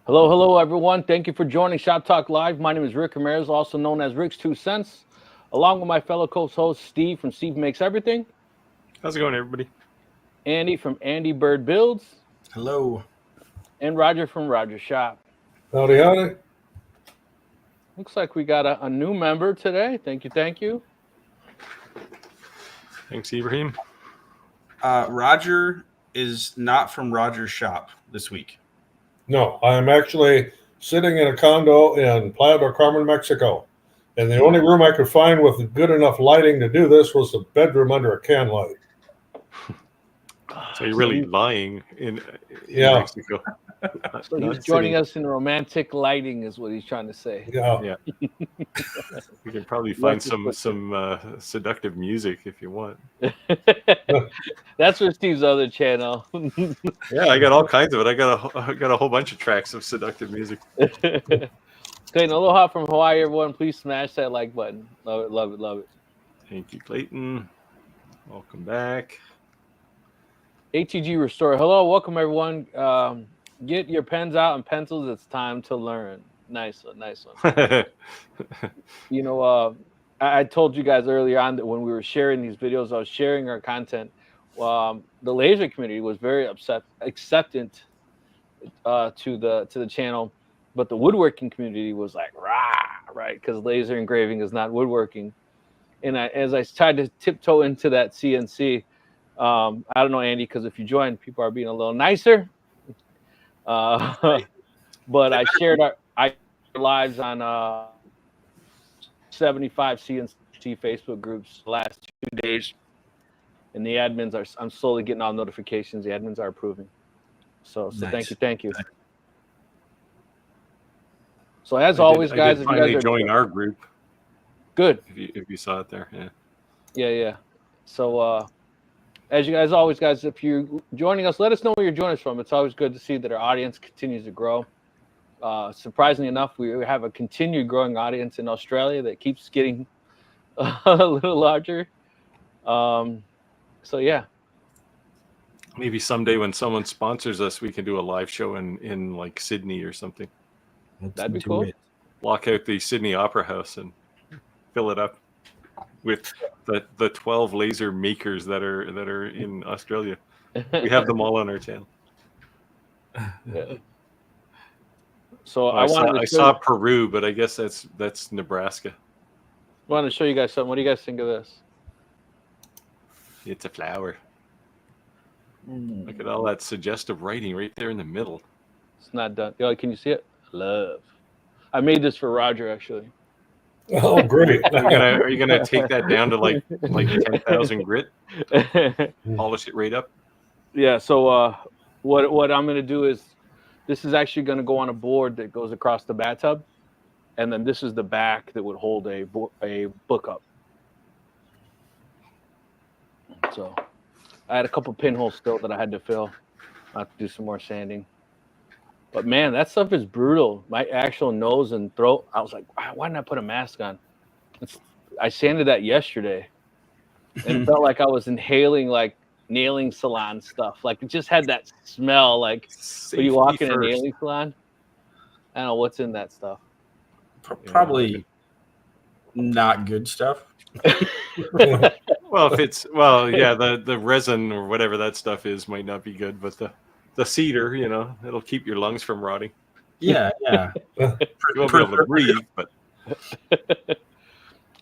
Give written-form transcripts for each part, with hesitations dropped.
Hello, everyone. Thank you for joining Shop Talk Live. My name is Rick Ramirez, also known as Ricks2Cents, along with my fellow co-host Steve from Steve Makes Everything, How's it going, everybody? Andy from AndyBirdBuilds, Hello. and Roger from Roger Shop. Howdy, howdy. Looks like we got a new member today. Thank you. Thanks, Ibrahim. Roger is not from Roger's shop this week. No, I am actually sitting in a condo in Playa del Carmen, Mexico. And the only room I could find with good enough lighting to do this was the bedroom under a can light. So you're really lying in Yeah. Mexico. So he's joining us in romantic lighting, is what he's trying to say. Yeah. We can probably find some seductive music if you want. That's for Steve's other channel. Yeah, I got all kinds of it. I got a whole bunch of tracks of seductive music. Clayton, aloha from Hawaii, everyone. Please smash that like button. Love it. Thank you, Clayton. Welcome back. ATG Restore. Hello, welcome everyone. Get your pens out and pencils. It's time to learn. Nice one. You know, I told you guys earlier on that when we were sharing these videos, I was sharing our content. The laser community was very acceptant to the channel, but the woodworking community was like, rah, right? Because laser engraving is not woodworking. And as I tried to tiptoe into that CNC, I don't know, Andy, because if you join, people are being a little nicer. But I shared our lives on 75 CNC Facebook groups the last 2 days, and the admins are. I'm slowly getting all notifications. The admins are approving. So Nice. thank you. So as always, guys, if you guys are join our group, good. If you saw it there, Yeah. So as you guys always, guys, if you're joining us, let us know where you're joining us from. It's always good to see that our audience continues to grow. Surprisingly enough, we have a continued growing audience in Australia that keeps getting a little larger. So yeah, maybe someday when someone sponsors us, we can do a live show in like Sydney or something. That'd be cool. Block out the Sydney Opera House and fill it up with the 12 laser makers that are in Australia. We have them all on our channel. Yeah. So I saw Peru, but I guess that's Nebraska. I wanted to show you guys something. What do you guys think of this? It's a flower. Look at all that suggestive writing right there in the middle. It's not done. Can you see it? Love. I made this for Roger, actually. Oh, great. Are you gonna take that down to like 10,000 grit? Polish it right up? Yeah. So what I'm gonna do is, this is actually gonna go on a board that goes across the bathtub, and then this is the back that would hold a book up. So I had a couple pinholes still that I had to fill. I have to do some more sanding. But man, that stuff is brutal. My actual nose and throat, I was like, why didn't I put a mask on? I sanded that yesterday, and it felt like I was inhaling like nailing salon stuff. Like it just had that smell. Like when you walk in a nailing salon, I don't know what's in that stuff. Probably not good stuff. Well, the resin or whatever that stuff is might not be good, but the cedar, it'll keep your lungs from rotting. Yeah. You won't be able to breathe, but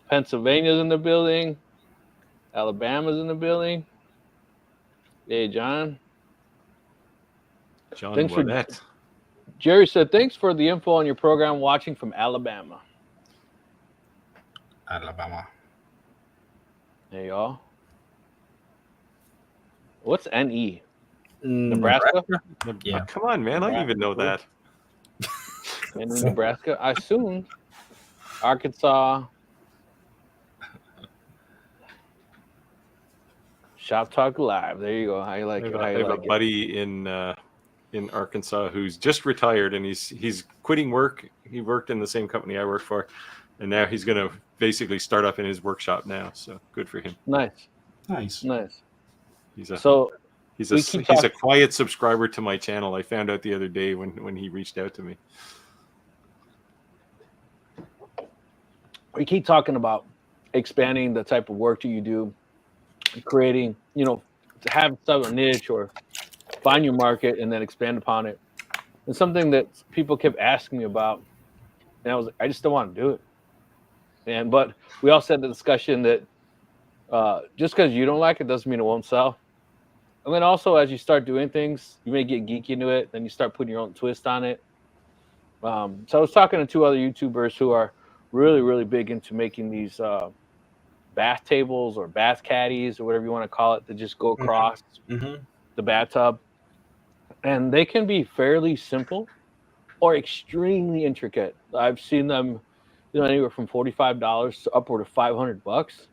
Pennsylvania's in the building. Alabama's in the building. Hey, John. Jerry said, thanks for the info on your program, watching from Alabama. There y'all. What's NE? Nebraska? Yeah. Come on, man. I even know that. In Nebraska, I assumed. Arkansas. Shop Talk Live. There you go. I like it. I have a buddy in Arkansas who's just retired, and he's quitting work. He worked in the same company I work for, and now he's going to basically start up in his workshop now. So good for him. Nice. He's He's We a keep he's a quiet subscriber to my channel. I found out the other day when he reached out to me. We keep talking about expanding the type of work that you do, creating, to have some niche or find your market and then expand upon it. It's something that people kept asking me about, and I just don't want to do it. But we also had the discussion that just because you don't like it doesn't mean it won't sell. And then also, as you start doing things, you may get geeky into it, then you start putting your own twist on it. So I was talking to 2 other YouTubers who are really, really big into making these bath tables or bath caddies or whatever you want to call it, that just go across the bathtub. And they can be fairly simple or extremely intricate. I've seen them, anywhere from $45 to upward of $500.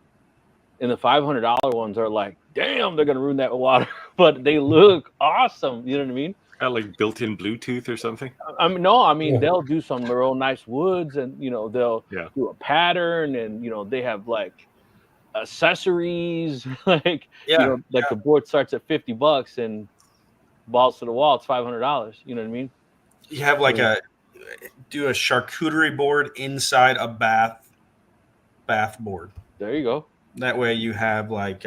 And the $500 ones are like, damn, they're gonna ruin that water, but they look awesome. You know what I mean? Got like built-in Bluetooth or something. They'll do some real nice woods, and they'll do a pattern, and they have like accessories, like the board starts at $50 and balls to the wall, it's $500. You know what I mean? You have like do a charcuterie board inside a bath board. There you go. That way you have like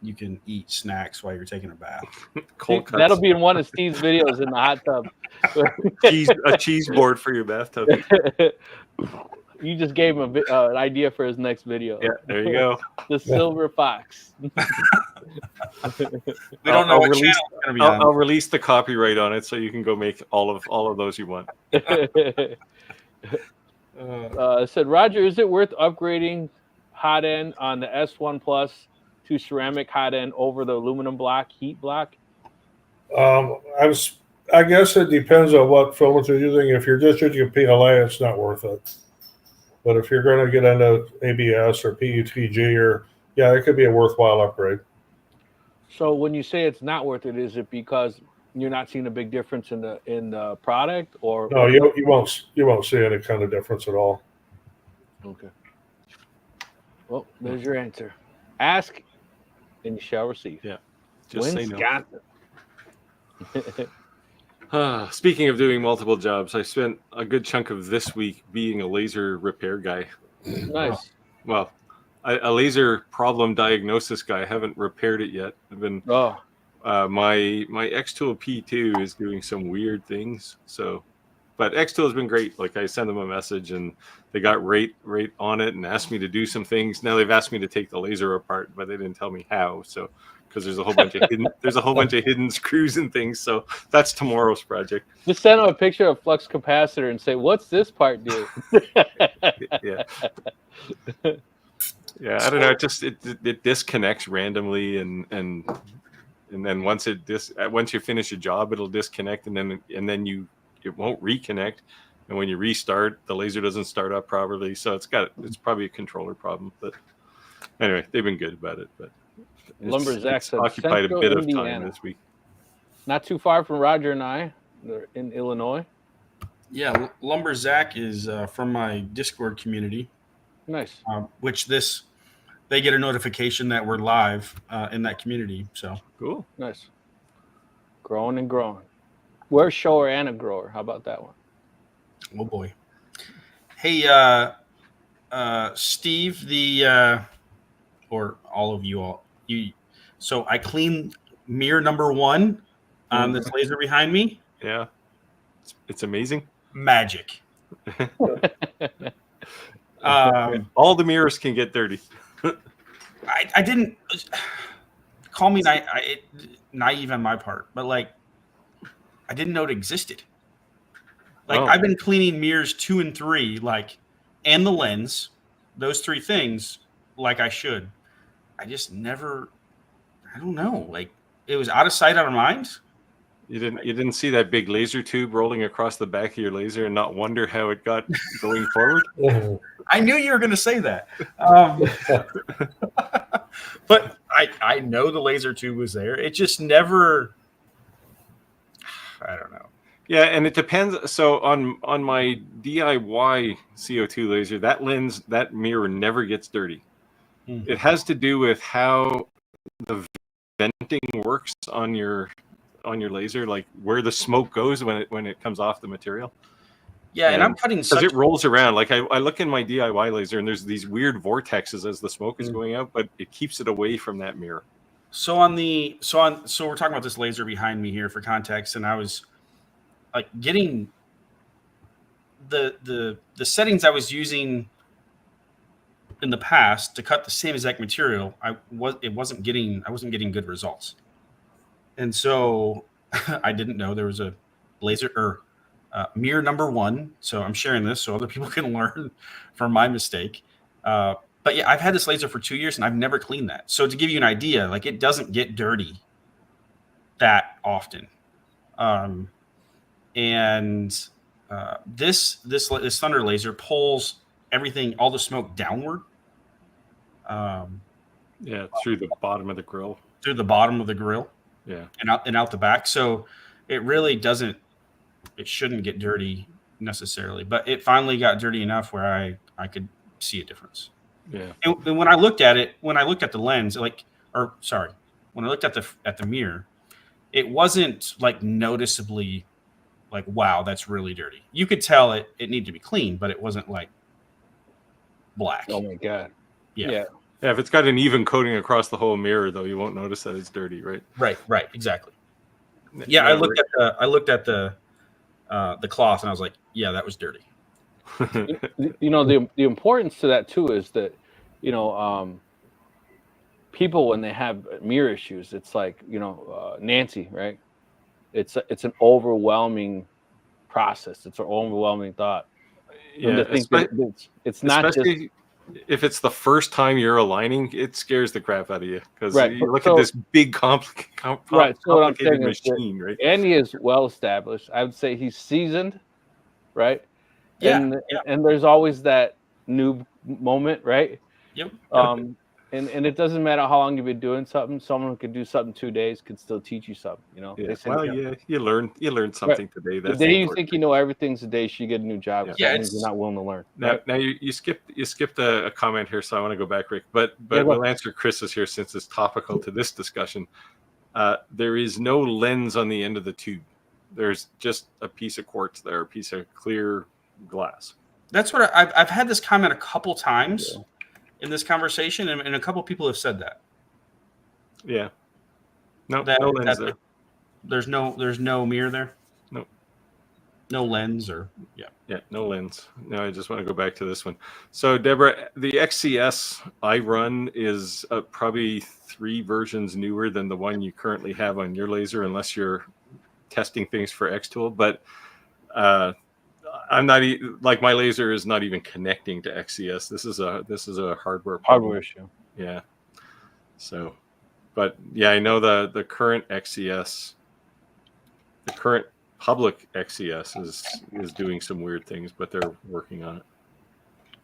you can eat snacks while you're taking a bath. Cold cuts. That'll be in one of Steve's videos in the hot tub. a cheese board for your bathtub. You just gave him an idea for his next video. Yeah, there you go. The silver fox. We don't know what channel it's going to be on. I'll release the copyright on it so you can go make all of those you want. It said, Roger, is it worth upgrading hot end on the S1 Plus to ceramic hot end over the aluminum block, heat block? I guess it depends on what filament you're using. If you're just using a PLA, it's not worth it. But if you're going to get into ABS or PETG, it could be a worthwhile upgrade. So when you say it's not worth it, is it because you're not seeing a big difference in the product, or no? You won't see any kind of difference at all. Okay. Well, there's your answer. Ask, and you shall receive. Yeah. Just say no. Wisconsin. Speaking of doing multiple jobs, I spent a good chunk of this week being a laser repair guy. Nice. Well, a laser problem diagnosis guy. I haven't repaired it yet. I've been. My xtool P2 is doing some weird things. But xtool has been great. Like, I sent them a message and they got right on it and asked me to do some things. Now they've asked me to take the laser apart, but they didn't tell me how. So, because there's a whole bunch of hidden screws and things. So that's tomorrow's project. Just send them a picture of flux capacitor and say, "What's this part do?" Yeah. Yeah, I don't know. It disconnects randomly, and then once you finish a job, it'll disconnect, and then it won't reconnect. And when you restart, the laser doesn't start up properly. So it's probably a controller problem. But anyway, they've been good about it. But Lumberjack occupied a bit of time this week. Not too far from Roger and I. They're in Illinois. Yeah, Lumberjack is from my Discord community. Nice. They get a notification that we're live in that community. So cool. Nice. Growing and growing. We're a shower and a grower. How about that one? Oh boy. Hey, Steve, or all of you all. So I cleaned mirror number 1 on this laser behind me. Yeah, it's amazing. Magic. All the mirrors can get dirty. I didn't call me naive on my part, but like I didn't know it existed. Like I've been cleaning mirrors 2 and 3, and the lens, those 3 things, like I should. I just never. I don't know. Like it was out of sight, out of mind. You didn't see that big laser tube rolling across the back of your laser and not wonder how it got going forward? I knew you were going to say that. But I know the laser tube was there. It just never. I don't know. Yeah, and it depends. So on my DIY CO2 laser, that mirror never gets dirty. It has to do with how the venting works on your laser, like where the smoke goes when it comes off the material. Yeah, and I'm cutting because it rolls around. Like I look in my DIY laser, and there's these weird vortexes as the smoke is going out, but it keeps it away from that mirror. So we're talking about this laser behind me here for context, and I was like getting the settings I was using in the past to cut the same exact material. I wasn't getting good results, and so I didn't know there was a laser or mirror number 1. So I'm sharing this so other people can learn from my mistake. But yeah, I've had this laser for 2 years and I've never cleaned that. So to give you an idea, like it doesn't get dirty that often. This thunder laser pulls everything, all the smoke downward. Through the bottom of the grill. Through the bottom of the grill. Yeah. And out the back. So it really doesn't, it shouldn't get dirty necessarily, but it finally got dirty enough where I could see a difference. Yeah. And when I looked at it, when I looked at the lens, when I looked at the mirror, it wasn't like noticeably like, wow, that's really dirty. You could tell it needed to be clean, but it wasn't like black. Oh my God. Yeah. Yeah, if it's got an even coating across the whole mirror, though, you won't notice that it's dirty, right? Right, exactly. Yeah, I looked at the cloth and I was like, yeah, that was dirty. The importance to that too is that, people when they have mirror issues, it's like, Nancy, right? It's an overwhelming process. It's an overwhelming thought. Yeah, and to think that it's not just if it's the first time you're aligning, it scares the crap out of you because you look at this big complicated machine, right? Andy is well established. I would say he's seasoned, right? Yeah. And there's always that new moment, right? Yep. And it doesn't matter how long you've been doing something. Someone who could do something 2 days could still teach you something. You learned something today. That's the day you think you know everything's the day you should get a new job. Yeah, you're not willing to learn. Now you skipped a comment here, so I want to go back, Rick. But we'll answer Chris's here since it's topical to this discussion. There is no lens on the end of the tube. There's just a piece of quartz there, a piece of clear glass. That's what I've had this comment a couple times in this conversation, and a couple people have said that. Yeah. No lens there. There's no mirror there. No. No lens Yeah, no lens. No, I just want to go back to this one. So, Deborah, the XCS I run is probably 3 versions newer than the one you currently have on your laser, unless you're testing things for xtool. But I'm not like my laser is not even connecting to XCS. This is a hardware issue. Yeah. So, but yeah, I know the current XCS, the current public XCS is doing some weird things, but they're working on it.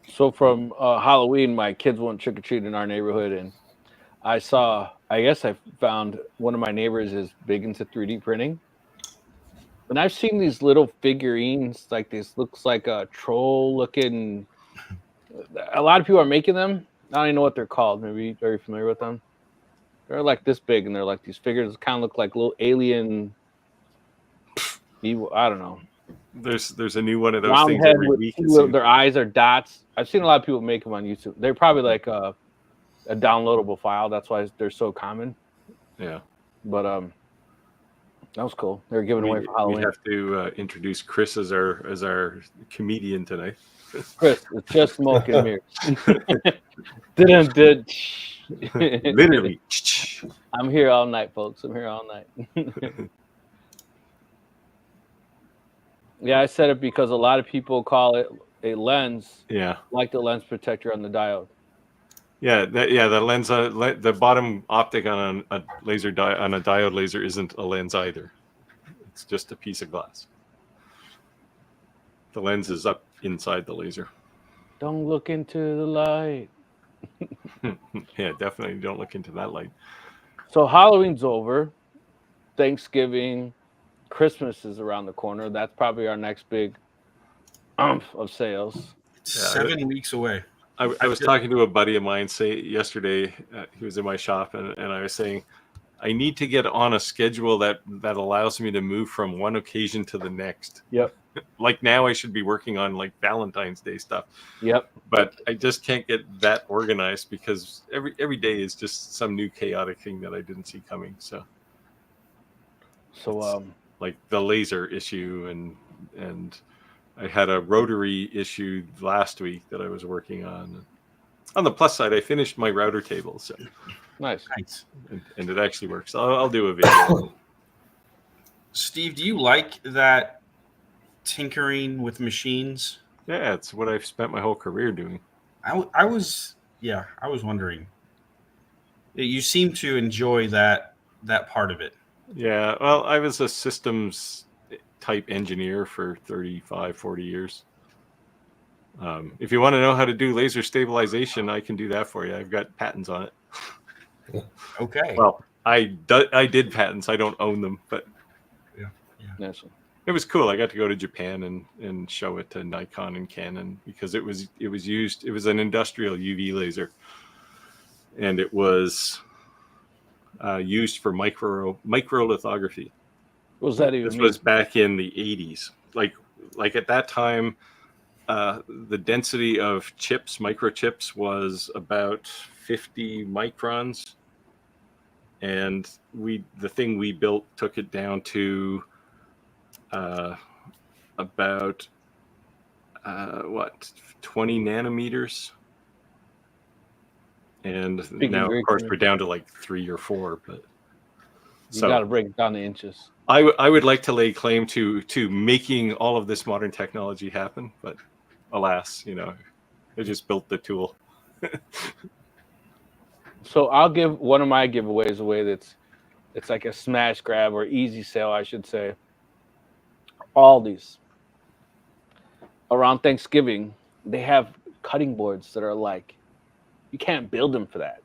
So from Halloween, my kids went trick or treat in our neighborhood, and I found one of my neighbors is big into 3D printing. And I've seen these little figurines, like this looks like a troll looking. A lot of people are making them. I don't even know what they're called. Maybe are you familiar with them? They're like this big, and they're like these figures kind of look like little alien. Evil. I don't know. There's a new one of those round things head every week. Their eyes are dots. I've seen a lot of people make them on YouTube. They're probably like a downloadable file. That's why they're so common. Yeah. But that was cool. They're giving away for Halloween. We have to introduce Chris as our comedian tonight. Chris, it's just smoke and mirrors. Literally. I'm here all night, folks. I'm here all night. Yeah, I said it because a lot of people call it a lens. Yeah. Like the lens protector on the diode. Yeah, the lens, the bottom optic on a laser on a diode laser isn't a lens either. It's just a piece of glass. The lens is up inside the laser. Don't look into the light. Yeah, definitely don't look into that light. So Halloween's over. Thanksgiving, Christmas is around the corner. That's probably our next big of sales. 7 weeks away. I was talking to a buddy of mine yesterday. He was in my shop, and I was saying, I need to get on a schedule that allows me to move from one occasion to the next. Yep. Like now I should be working on like Valentine's Day stuff. Yep. But I just can't get that organized because every day is just some new chaotic thing that I didn't see coming. So like the laser issue and I had a rotary issue last week that I was working on. On the plus side, I finished my router table, so nice. And it actually works. I'll do a video. Steve, do you like that tinkering with machines? Yeah, it's what I've spent my whole career doing. I was wondering. You seem to enjoy that part of it. Yeah, well, I was a systems type engineer for 35, 40 years. If you want to know how to do laser stabilization, I can do that for you. I've got patents on it. Okay. Well, I did patents. I don't own them, but yeah. It was cool. I got to go to Japan and show it to Nikon and Canon because it was used. It was an industrial UV laser, and it was used for microlithography. What was that even? This was back in the 80s. Like at that time, the density of chips, microchips, was about 50 microns, and the thing we built took it down to about 20 nanometers, and now of course we're down to like 3 or 4. But you got to break it down to inches. I would like to lay claim to making all of this modern technology happen, but alas, I just built the tool. So I'll give one of my giveaways away. It's like a smash grab or easy sale, I should say. Aldi's around Thanksgiving, they have cutting boards that are like, you can't build them for that,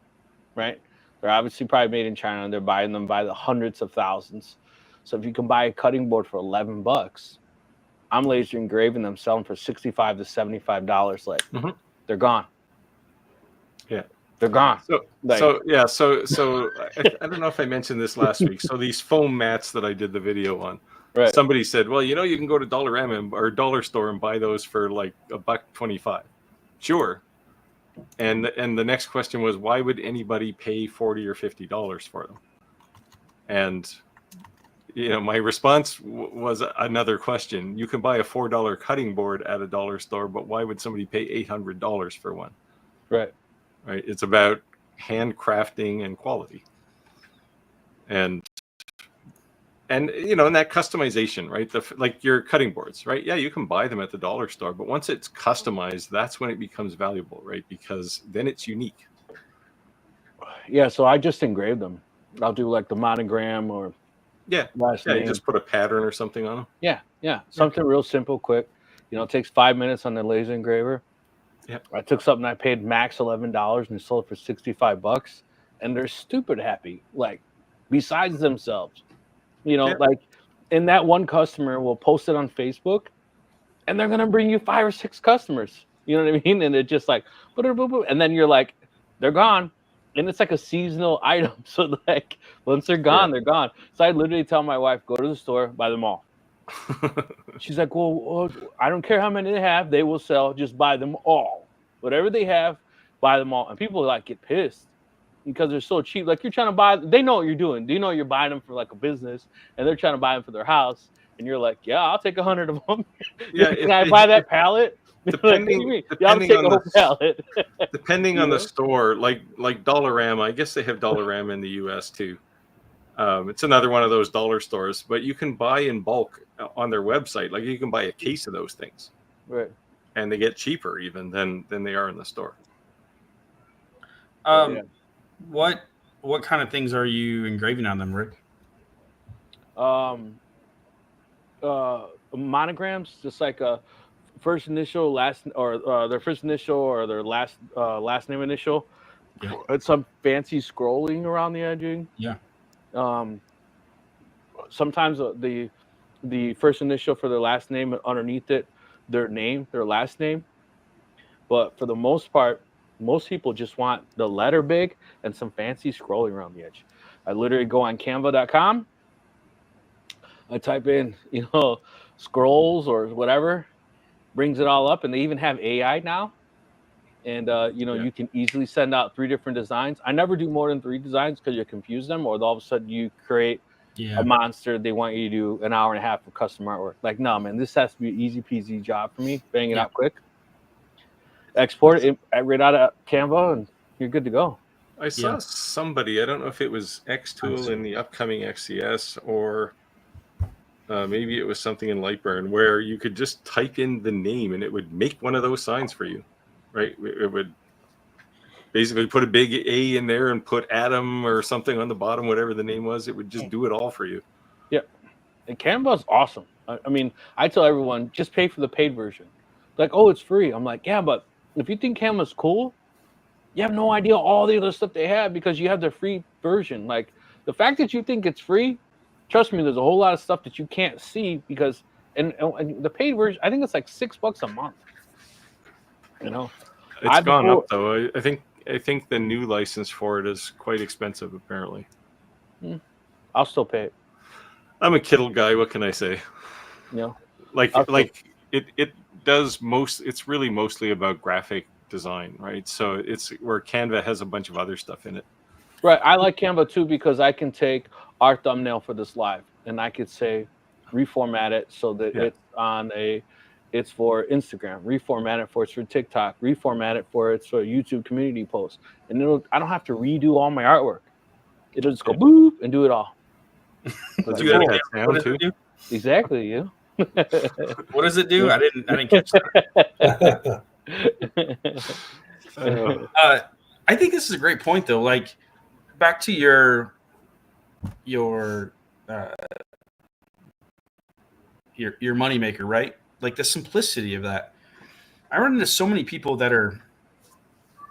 right? They're obviously probably made in China, and they're buying them by the hundreds of thousands. So if you can buy a cutting board for $11, I'm laser engraving them, selling for $65 to $75. Like, they're gone. Yeah, they're gone. So I don't know if I mentioned this last week. So these foam mats that I did the video on. Right. Somebody said, well, you can go to Dollarama or Dollar Store and buy those for like $1.25. Sure. And the next question was, why would anybody pay $40 or $50 for them? And my response was another question. You can buy a $4 cutting board at a dollar store, but why would somebody pay $800 for one? Right. Right. It's about handcrafting and quality. And that customization, right? Like your cutting boards, right? Yeah, you can buy them at the dollar store, but once it's customized, that's when it becomes valuable, right? Because then it's unique. Yeah, so I just engrave them. I'll do like the monogram or last name. You just put a pattern or something on them. Yeah, something real simple, quick. It takes 5 minutes on the laser engraver. Yeah, I took something I paid max $11 and sold it for $65, and they're stupid happy, like besides themselves. Like, and that one customer will post it on Facebook, and they're gonna bring you 5 or 6 customers. You know what I mean? And it's just like, and then you're like, they're gone, and it's like a seasonal item. So like, once they're gone, they're gone. So I literally tell my wife, go to the store, buy them all. She's like, well, I don't care how many they have, they will sell. Just buy them all. Whatever they have, buy them all. And people like get pissed because they're so cheap. Like, you're trying to buy, they know what you're doing. Do you know you're buying them for like a business, and they're trying to buy them for their house, and you're like, yeah, I'll take 100 of them. Yeah, can I buy that pallet? Depending on the store, like Dollarama, I guess they have Dollarama in the US too. It's another one of those dollar stores, but you can buy in bulk on their website. Like, you can buy a case of those things, right? And they get cheaper even than they are in the store. What kind of things are you engraving on them, Rick? Monograms, just like a first initial, last, or their first initial or their last name initial. Yeah. It's some fancy scrolling around the edging. Yeah. Sometimes the first initial for their last name, and underneath it, their last name. But for the most part, most people just want the letter big and some fancy scrolling around the edge. I literally go on Canva.com. I type in, scrolls or whatever, brings it all up, and they even have AI now. And you can easily send out 3 different designs. I never do more than 3 designs because you confuse them, or all of a sudden you create a monster. They want you to do an hour and a half of custom artwork. Like, no, man, this has to be an easy peasy job for me. Bang it out quick. Export it right out of Canva, and you're good to go. I saw somebody, I don't know if it was xtool in the upcoming XCS or maybe it was something in Lightburn, where you could just type in the name and it would make one of those signs for you, right? It would basically put a big A in there and put Adam or something on the bottom, whatever the name was. It would just do it all for you. Yeah. And Canva's awesome. I mean, I tell everyone, just pay for the paid version. Like, oh, it's free. I'm like, yeah, but if you think Canva's cool, you have no idea all the other stuff they have because you have the free version. Like, the fact that you think it's free, trust me, there's a whole lot of stuff that you can't see because, and the paid version, I think it's like $6 a month. It's gone up though. I think the new license for it is quite expensive, apparently. I'll still pay it. I'm a Kittle guy. What can I say? It does it's really mostly about graphic design, right? So it's where Canva has a bunch of other stuff in it. Right. I like Canva too because I can take our thumbnail for this live and I could say reformat it so that it's for Instagram, reformat it for TikTok, reformat it for YouTube community posts. And I don't have to redo all my artwork. It'll just go boop and do it all. What does it do? Exactly, What does it do? I didn't catch that. I think this is a great point though. Like, back to your moneymaker, right? Like the simplicity of that. I run into so many people that are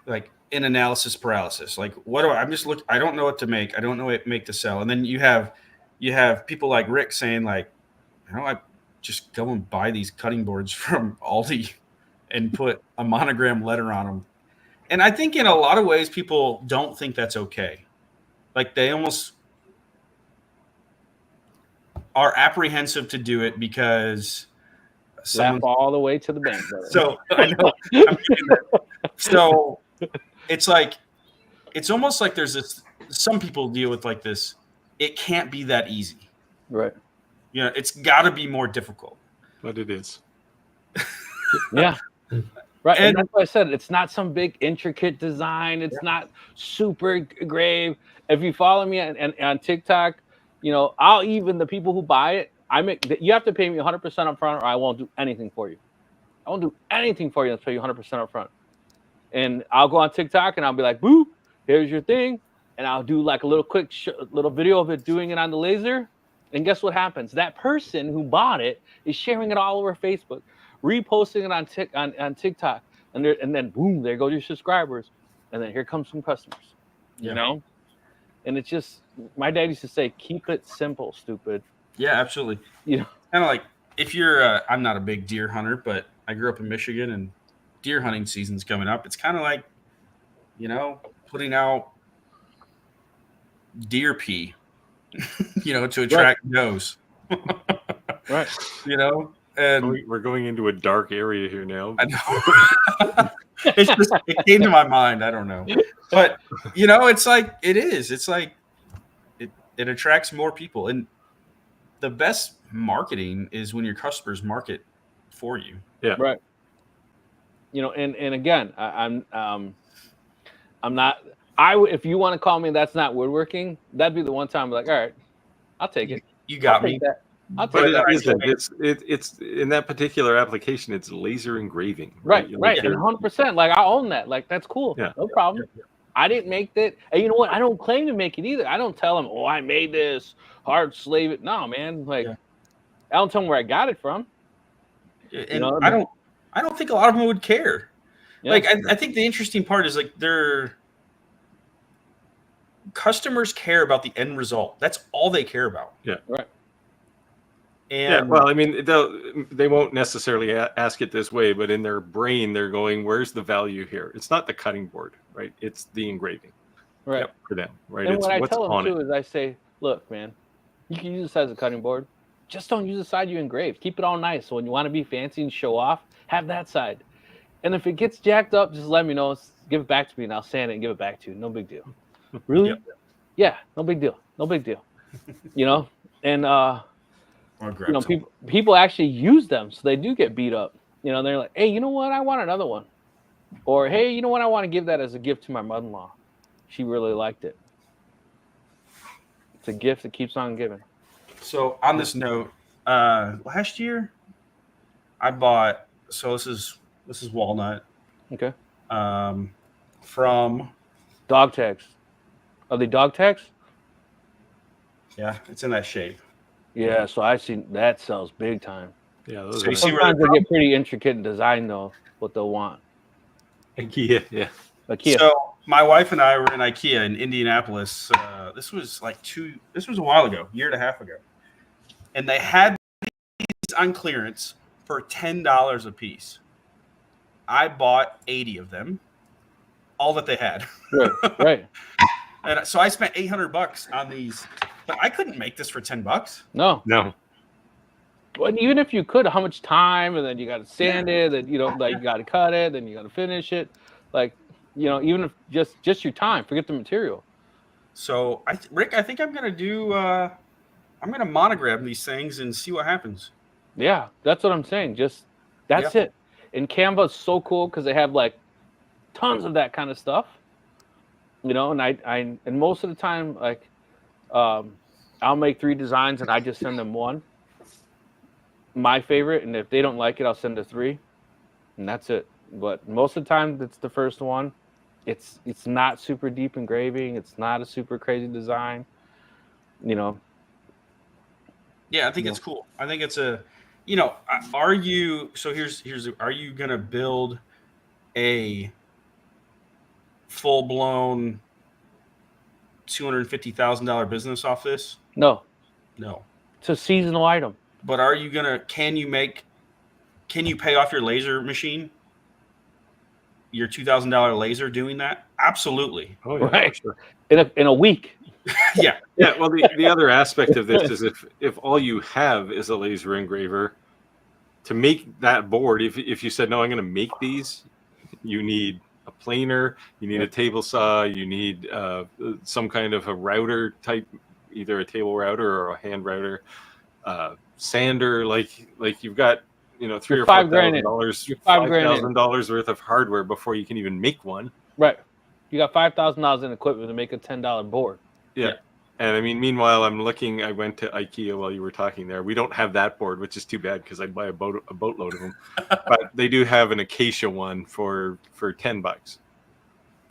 like in analysis paralysis. Like, I don't know what to make. I don't know what to make to sell. And then you have people like Rick saying like, I just go and buy these cutting boards from Aldi and put a monogram letter on them. And I think in a lot of ways, people don't think that's okay. Like they almost are apprehensive to do it because laugh all the way to the bank. So I know. So it's like, it's almost like there's this, some people deal with like this, it can't be that easy. Right. It's got to be more difficult. But it is. Yeah. Right. And that's why I said it's not some big intricate design. It's not super grave. If you follow me on TikTok, I'll even the people who buy it, you have to pay me 100% up front or I won't do anything for you. I won't do anything for you until you 100% up front. And I'll go on TikTok and I'll be like, boop, here's your thing. And I'll do like a little quick little video of it doing it on the laser. And guess what happens? That person who bought it is sharing it all over Facebook, reposting it on TikTok. And then boom, there goes your subscribers. And then here comes some customers, And it's just, my dad used to say, keep it simple, stupid. Yeah, absolutely. Kind of like if you're, I'm not a big deer hunter, but I grew up in Michigan and deer hunting season's coming up. It's kind of like, putting out deer pee, to attract does. Right. And we're going into a dark area here now. I know. It came to my mind. I don't know. But, it's like, it is. It's like, it attracts more people. And the best marketing is when your customers market for you. Yeah. Right. And again, I'm not, if you want to call me, that's not woodworking. That'd be the one time I'm like, all right, I'll take it. You got me. I'll take that. It's in that particular application, it's laser engraving. Right. And 100%. Like I own that. Like that's cool. Yeah. No problem. I didn't make that. And you know what? I don't claim to make it either. I don't tell them, I made this hard slave it. No, man. Like I don't tell them where I got it from. And I don't think a lot of them would care. Yeah. Like I think the interesting part is like their customers care about the end result. That's all they care about. Yeah. Right. And well, I mean, they won't necessarily ask it this way, but in their brain, they're going, "Where's the value here?" It's not the cutting board, right? It's the engraving. Right. For them, right? And It's what I what's tell them on too it. is I say, look, man, you can use this as a cutting board. Just don't use the side you engraved. Keep it all nice. So when you want to be fancy and show off, have that side. And if it gets jacked up, just let me know. Give it back to me, and I'll sand it and give it back to you. No big deal. Really? Yep. Yeah, no big deal. No big deal. You know, and you know, people actually use them, so they do get beat up. You know, they're like, hey, you know what? I want another one. Or hey, you know what? I want to give that as a gift to my mother-in-law. She really liked it. It's a gift that keeps on giving. So on this note, last year I bought. So this is walnut. Okay. From dog tags. Are they dog tags? Yeah, it's in that shape. Yeah, so I've seen that sells big time. Yeah, those So you see where sometimes they get pretty intricate in design though, what they'll want. IKEA, yeah. IKEA. So my wife and I were in IKEA in Indianapolis. This was a while ago, year and a half ago. And they had these on clearance for $10 a piece. I bought 80 of them, all that they had. Right. And so I spent $800 on these, but I couldn't make this for $10. No. But even if you could, how much time, and then you got to sand it, and you got to cut it, then you got to finish it, even if just your time, forget the material. So Rick, I think I'm gonna do. I'm gonna monogram these things and see what happens. Yeah, that's what I'm saying. That's it. And Canva is so cool because they have tons of that kind of stuff. And most of the time, I'll make 3 designs and I just send them one. My favorite, and if they don't like it, I'll send 3, and that's it. But most of the time, it's the first one. It's not super deep engraving. It's not a super crazy design. Yeah, I think it's cool. I think it's are you? So are you gonna build a full-blown $250,000 business off this? No. It's a seasonal item. But are you gonna? Can you pay off your laser machine? Your $2,000 laser doing that? Absolutely. Oh, yeah, right. Sure. In a week. Yeah. Well, the other aspect of this is if all you have is a laser engraver, to make that board, if you said, no, I'm going to make these, you need a planer, you need a table saw, you need some kind of a router type, either a table router or a hand router, sander, like you've got $3,000 or $4,000, $5,000 worth of hardware before you can even make one. Right. You got $5,000 in equipment to make a $10 board. Yeah. And I mean, meanwhile, I went to IKEA while you were talking there. We don't have that board, which is too bad because I'd buy a boatload of them. But they do have an Acacia one for $10.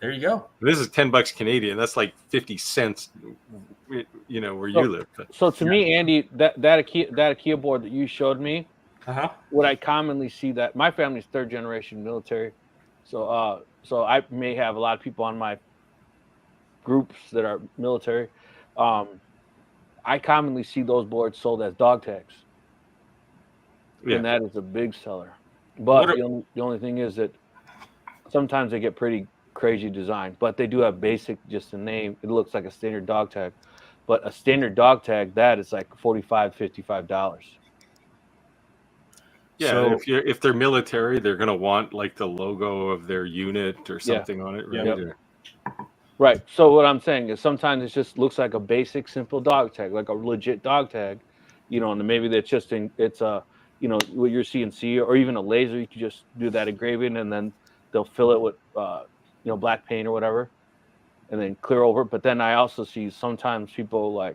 There you go. This is $10 Canadian. That's like 50 cents, where you live. So to me, Andy, that IKEA board that you showed me, what I commonly see that my family's 3rd generation military, so I may have a lot of people on my groups that are military. I commonly see those boards sold as dog tags, and that is a big seller. But the only thing is that sometimes they get pretty crazy design, but they do have basic, just a name. It looks like a standard dog tag, but a standard dog tag that is like $45, $55. Yeah, so, if they're military, they're gonna want like the logo of their unit or something on it, right? Yep. Right. So what I'm saying is sometimes it just looks like a basic, simple dog tag, like a legit dog tag, and maybe that's just it's what you're CNC or even a laser. You can just do that engraving and then they'll fill it with black paint or whatever, and then clear over. But then I also see sometimes people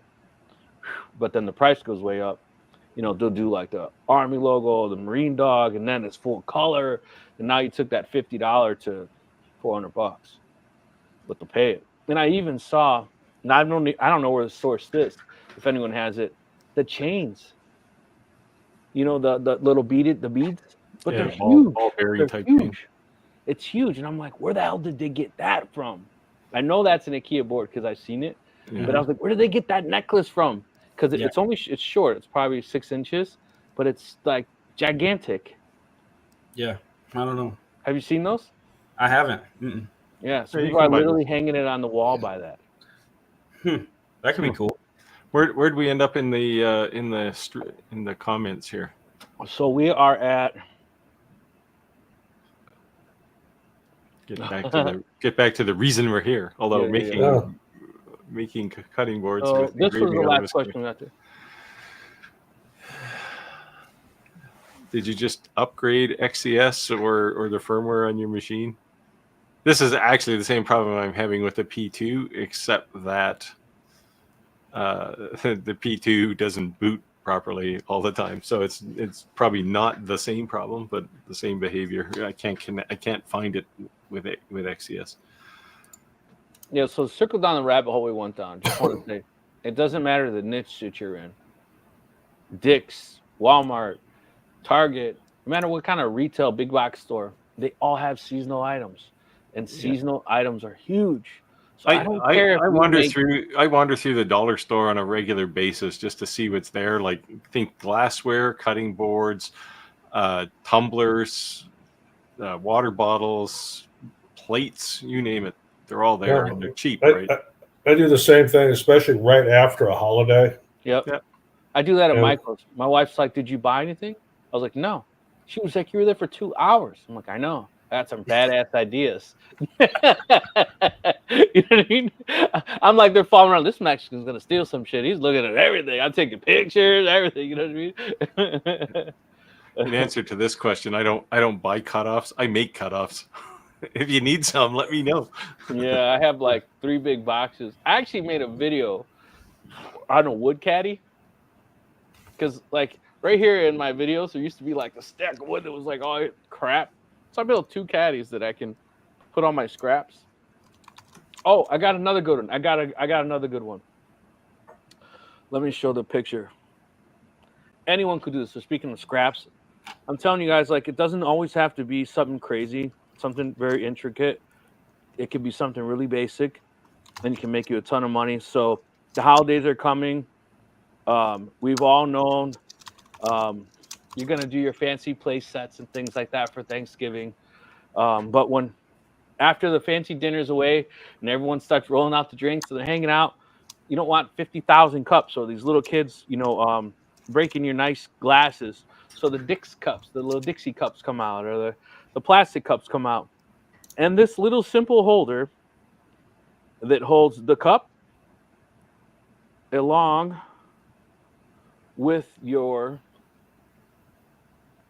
but then the price goes way up. They'll do like the Army logo, the Marine dog, and then it's full color. And now you took that $50 to $400, but they'll pay it. And I even saw, and I don't know where to source this, if anyone has it, the chains. The little beads, but they're huge. They're type huge. Thing. It's huge, and I'm like, where the hell did they get that from? I know that's an IKEA board because I've seen it, but I was like, where did they get that necklace from? Because it's short. It's probably 6 inches, but it's like gigantic. Yeah, I don't know. Have you seen those? I haven't. Mm-mm. Yeah, so Yeah, you people are can buy literally those. hanging it on the wall by that. That could be cool. Where'd we end up in the comments here? So we are at Get back to the reason we're here. Although making cutting boards So with this was the engraving on them last is question we got to. Did you just upgrade XCS or the firmware on your machine? This is actually the same problem I'm having with the P2, except that the P2 doesn't boot properly all the time. So it's probably not the same problem, but the same behavior. I can't find it with XCS. Yeah, so circle down the rabbit hole we went down. Just want to say, it doesn't matter the niche that you're in. Dick's, Walmart, Target, no matter what kind of retail big box store, they all have seasonal items, and seasonal items are huge. So I don't care if I wander through the dollar store on a regular basis just to see what's there. Like, think glassware, cutting boards, tumblers, water bottles, plates, you name it. They're all there, and they're cheap, right? I do the same thing, especially right after a holiday. Yep. I do that at Michael's. My wife's like, "Did you buy anything?" I was like, "No." She was like, "You were there for 2 hours." I'm like, "I know. I got some badass ideas." You know what I mean? I'm like, they're following around. This Mexican's gonna steal some shit. He's looking at everything. I'm taking pictures, everything. You know what I mean? In answer to this question, I don't buy cutoffs. I make cutoffs. If you need some, let me know. Yeah, I have like 3 big boxes. I actually made a video on a wood caddy. Because like right here in my videos, there used to be like a stack of wood that was like all crap. So I built 2 caddies that I can put on my scraps. Oh, I got another good one. I got another good one. Let me show the picture. Anyone could do this. So speaking of scraps, I'm telling you guys, like, it doesn't always have to be something crazy, something very intricate. It could be something really basic, and it can make you a ton of money. So the holidays are coming. We've all known you're going to do your fancy place sets and things like that for Thanksgiving. But when after the fancy dinner's away and everyone starts rolling out the drinks and they're hanging out, you don't want 50,000 cups or these little kids, breaking your nice glasses. So the Dix cups, the little Dixie cups come out, or the plastic cups come out. And this little simple holder that holds the cup along with your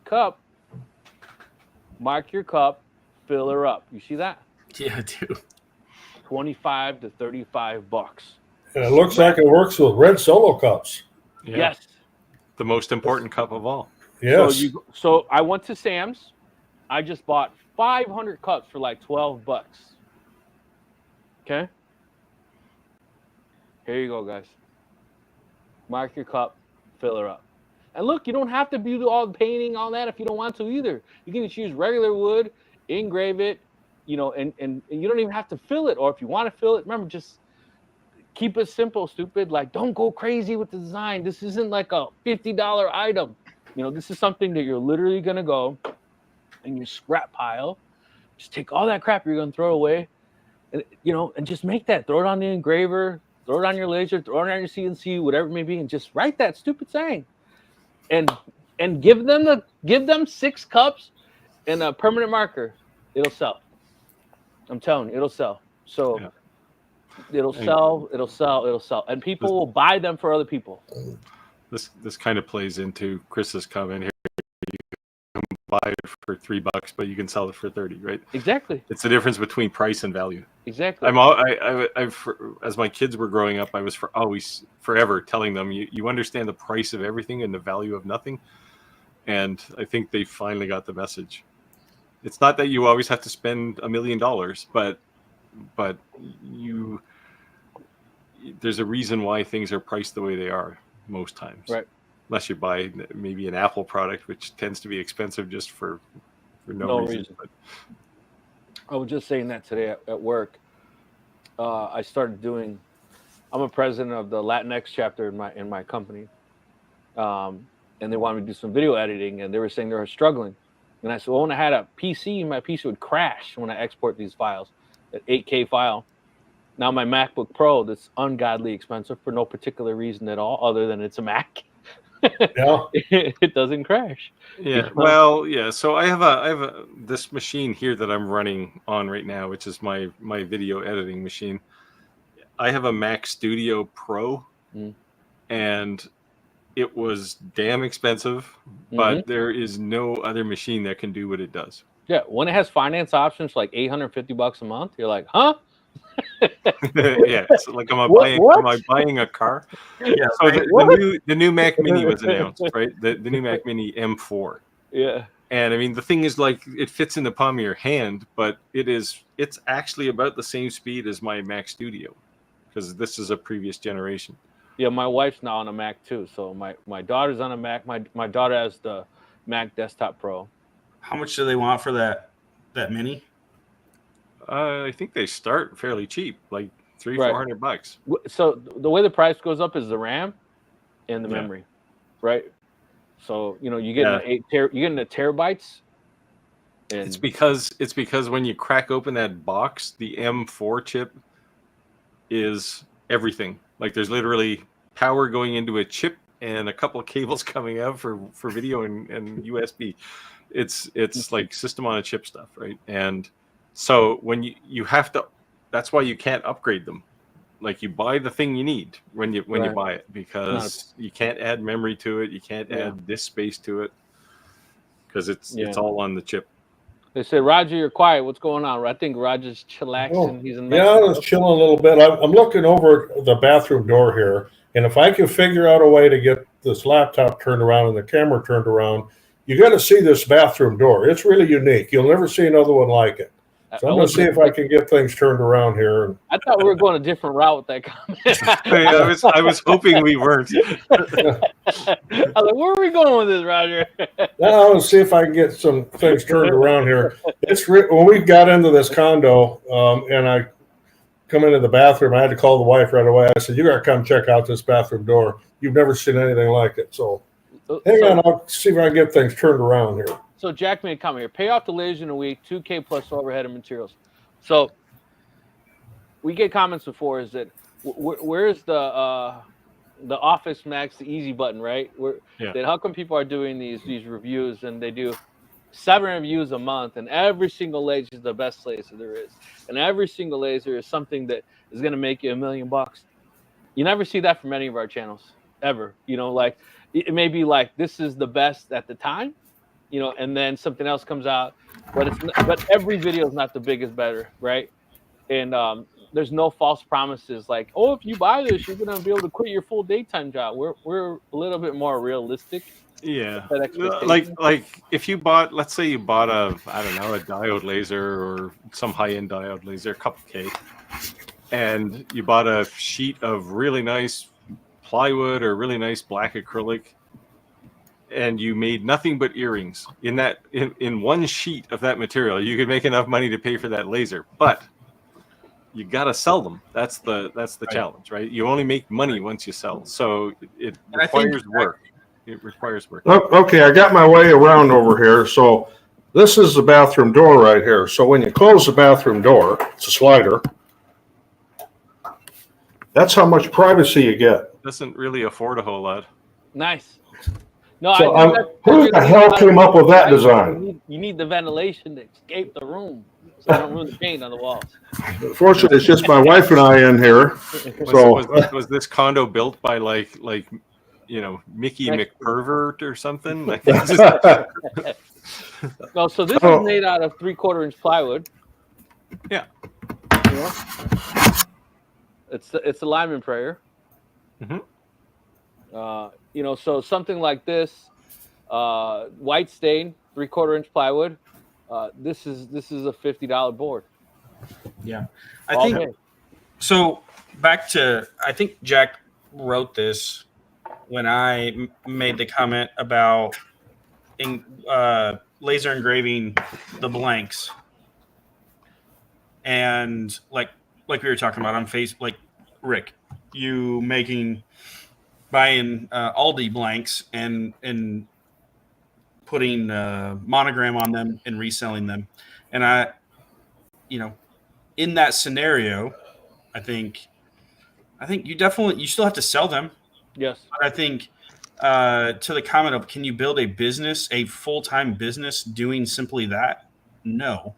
cup, mark your cup, fill her up. You see that? Yeah, I do. $25 to $35. And it looks like it works with red Solo cups. Yeah. Yes. The most important cup of all. Yes. So I went to Sam's. I just bought 500 cups for like $12. Okay. Here you go, guys. Mark your cup, fill her up. And look, you don't have to do all the painting, all that if you don't want to either. You can just use regular wood, engrave it, and you don't even have to fill it. Or if you want to fill it, remember, just keep it simple, stupid. Like, don't go crazy with the design. This isn't like a $50 item. This is something that you're literally going to go in your scrap pile. Just take all that crap you're going to throw away, and just make that. Throw it on the engraver, throw it on your laser, throw it on your CNC, whatever it may be, and just write that stupid saying. And give them 6 cups and a permanent marker. It'll sell. I'm telling you, it'll sell. So it'll sell, and people will buy them for other people. This kind of plays into Chris's comment here. You can buy it for $3, but you can sell it for 30, right? Exactly. It's the difference between price and value. Exactly. I've as my kids were growing up, I was forever telling them, you understand the price of everything and the value of nothing. And I think they finally got the message. It's not that you always have to spend $1 million, but there's a reason why things are priced the way they are most times. Right. Unless you buy maybe an Apple product, which tends to be expensive just for no reason. But I was just saying that today at work. I started doing. I'm a president of the Latinx chapter in my company, and they wanted me to do some video editing, and they were saying they were struggling. And I said, well, when I had a PC, my PC would crash when I export these files. an 8K file. Now my MacBook Pro, that's ungodly expensive for no particular reason at all, other than it's a Mac. Yeah. It doesn't crash. Yeah. Well, yeah. So I have this machine here that I'm running on right now, which is my video editing machine. I have a Mac Studio Pro, and it was damn expensive, but there is no other machine that can do what it does. Yeah, when it has finance options like $850 a month, you're like, huh? Yeah, it's like am I buying a car? Yeah. So the new Mac Mini was announced, right? The new Mac Mini M4. Yeah. And I mean, the thing is, like, it fits in the palm of your hand, but it's actually about the same speed as my Mac Studio, because this is a previous generation. Yeah, my wife's now on a Mac too. So my daughter's on a Mac. My daughter has the Mac Desktop Pro. How much do they want for that Mini? I think they start fairly cheap, like $300-400. So the way the price goes up is the RAM and the memory, right? So you get you get into terabytes. And it's because when you crack open that box, the M4 chip is everything. Like, there's literally power going into a chip and a couple of cables coming out for video and USB. It's like system on a chip stuff, right? And so when you have to, that's why you can't upgrade them. Like, you buy the thing you need when you buy it, because you can't add memory to it, you can't add disk space to it, because it's all on the chip. They said, Roger, you're quiet. What's going on? I think Roger's chillaxing. Oh, He's in Mexico. Yeah, I was chilling a little bit. I'm looking over the bathroom door here, and if I can figure out a way to get this laptop turned around and the camera turned around, you got to see this bathroom door. It's really unique. You'll never see another one like it. So I'm going to see if I can get things turned around here. I thought we were going a different route with that comment. I was hoping we weren't. I was like, where are we going with this, Roger? Now I want to see if I can get some things turned around here. When we got into this condo, and I come into the bathroom, I had to call the wife right away. I said, you got to come check out this bathroom door. You've never seen anything like it. So hang on, I'll see if I can get things turned around here. So Jack made a comment here. Pay off the laser in a week, $2K plus overhead and materials. So we get comments before, is that where's the Office Max, the easy button, right? That how come people are doing these reviews, and they do 7 reviews a month, and every single laser is the best laser there is, and every single laser is something that is going to make you $1 million. You never see that from any of our channels ever. Like, it may be like, this is the best at the time, and then something else comes out, but every video is not the biggest better, right? And there's no false promises like, oh, if you buy this, you're gonna be able to quit your full daytime job. We're a little bit more realistic. Yeah, like if you bought, let's say you bought a diode laser or some high-end diode laser, a couple K, and you bought a sheet of really nice plywood or really nice black acrylic, and you made nothing but earrings in one sheet of that material, you could make enough money to pay for that laser, but you got to sell them. That's the challenge, right? You only make money once you sell, so it requires work. It requires work. Okay, I got my way around over here. So this is the bathroom door right here. So when you close the bathroom door, it's a slider. That's how much privacy you get. Doesn't really afford a whole lot. Nice. No, so who the hell came up with that design? You need the ventilation to escape the room, so I don't ruin the paint on the walls. Fortunately, it's just my wife and I in here. Was this condo built by like Mickey McPervert or something? No, so this is made out of 3/4-inch plywood. Yeah. It's a lineman prayer. Mm-hmm. So something like this, white stain, 3/4-inch plywood. This is a $50 board. Yeah, I think so. Back to, I think Jack wrote this when I made the comment about laser engraving the blanks, and like we were talking about on Facebook, like Rick, you buying Aldi blanks and putting monogram on them and reselling them, and in that scenario, I think you still have to sell them. Yes. But I think to the comment of, can you build a full-time business doing simply that? No.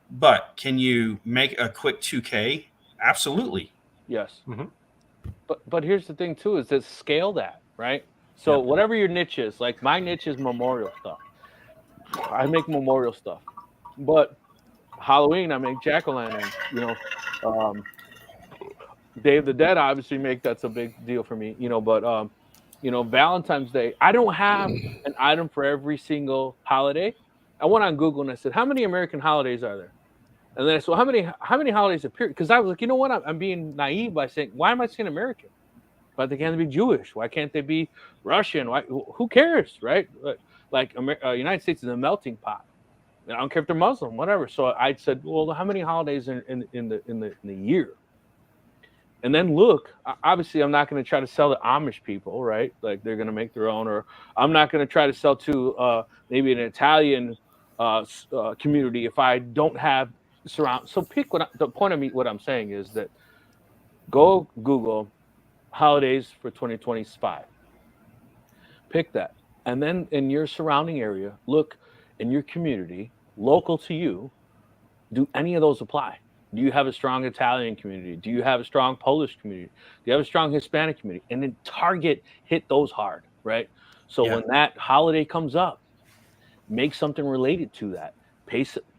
But can you make a quick 2K? Absolutely. Yes. Mm-hmm. But here's the thing too, is that scale that, right? So whatever your niche is, like my niche is memorial stuff. I make memorial stuff. But Halloween, I make jack-o'-lanterns, Day of the Dead, I obviously make, that's a big deal for me, but Valentine's Day, I don't have an item for every single holiday. I went on Google and I said, how many American holidays are there? And then I said, how many holidays appear? Because I was like, you know what? I'm being naive by saying, why am I saying American? Why they can't be Jewish? Why can't they be Russian? Why? Who cares, right? Like United States is a melting pot. I don't care if they're Muslim, whatever. So I said, well, how many holidays in the year? And then look, obviously, I'm not going to try to sell to Amish people, right? Like they're going to make their own, or I'm not going to try to sell to maybe an Italian community if I don't have surround. So pick the point of me. What I'm saying is that go Google holidays for 2025. Pick that, and then in your surrounding area, look in your community, local to you. Do any of those apply? Do you have a strong Italian community? Do you have a strong Polish community? Do you have a strong Hispanic community? And then hit those hard, right? So when that holiday comes up, make something related to that.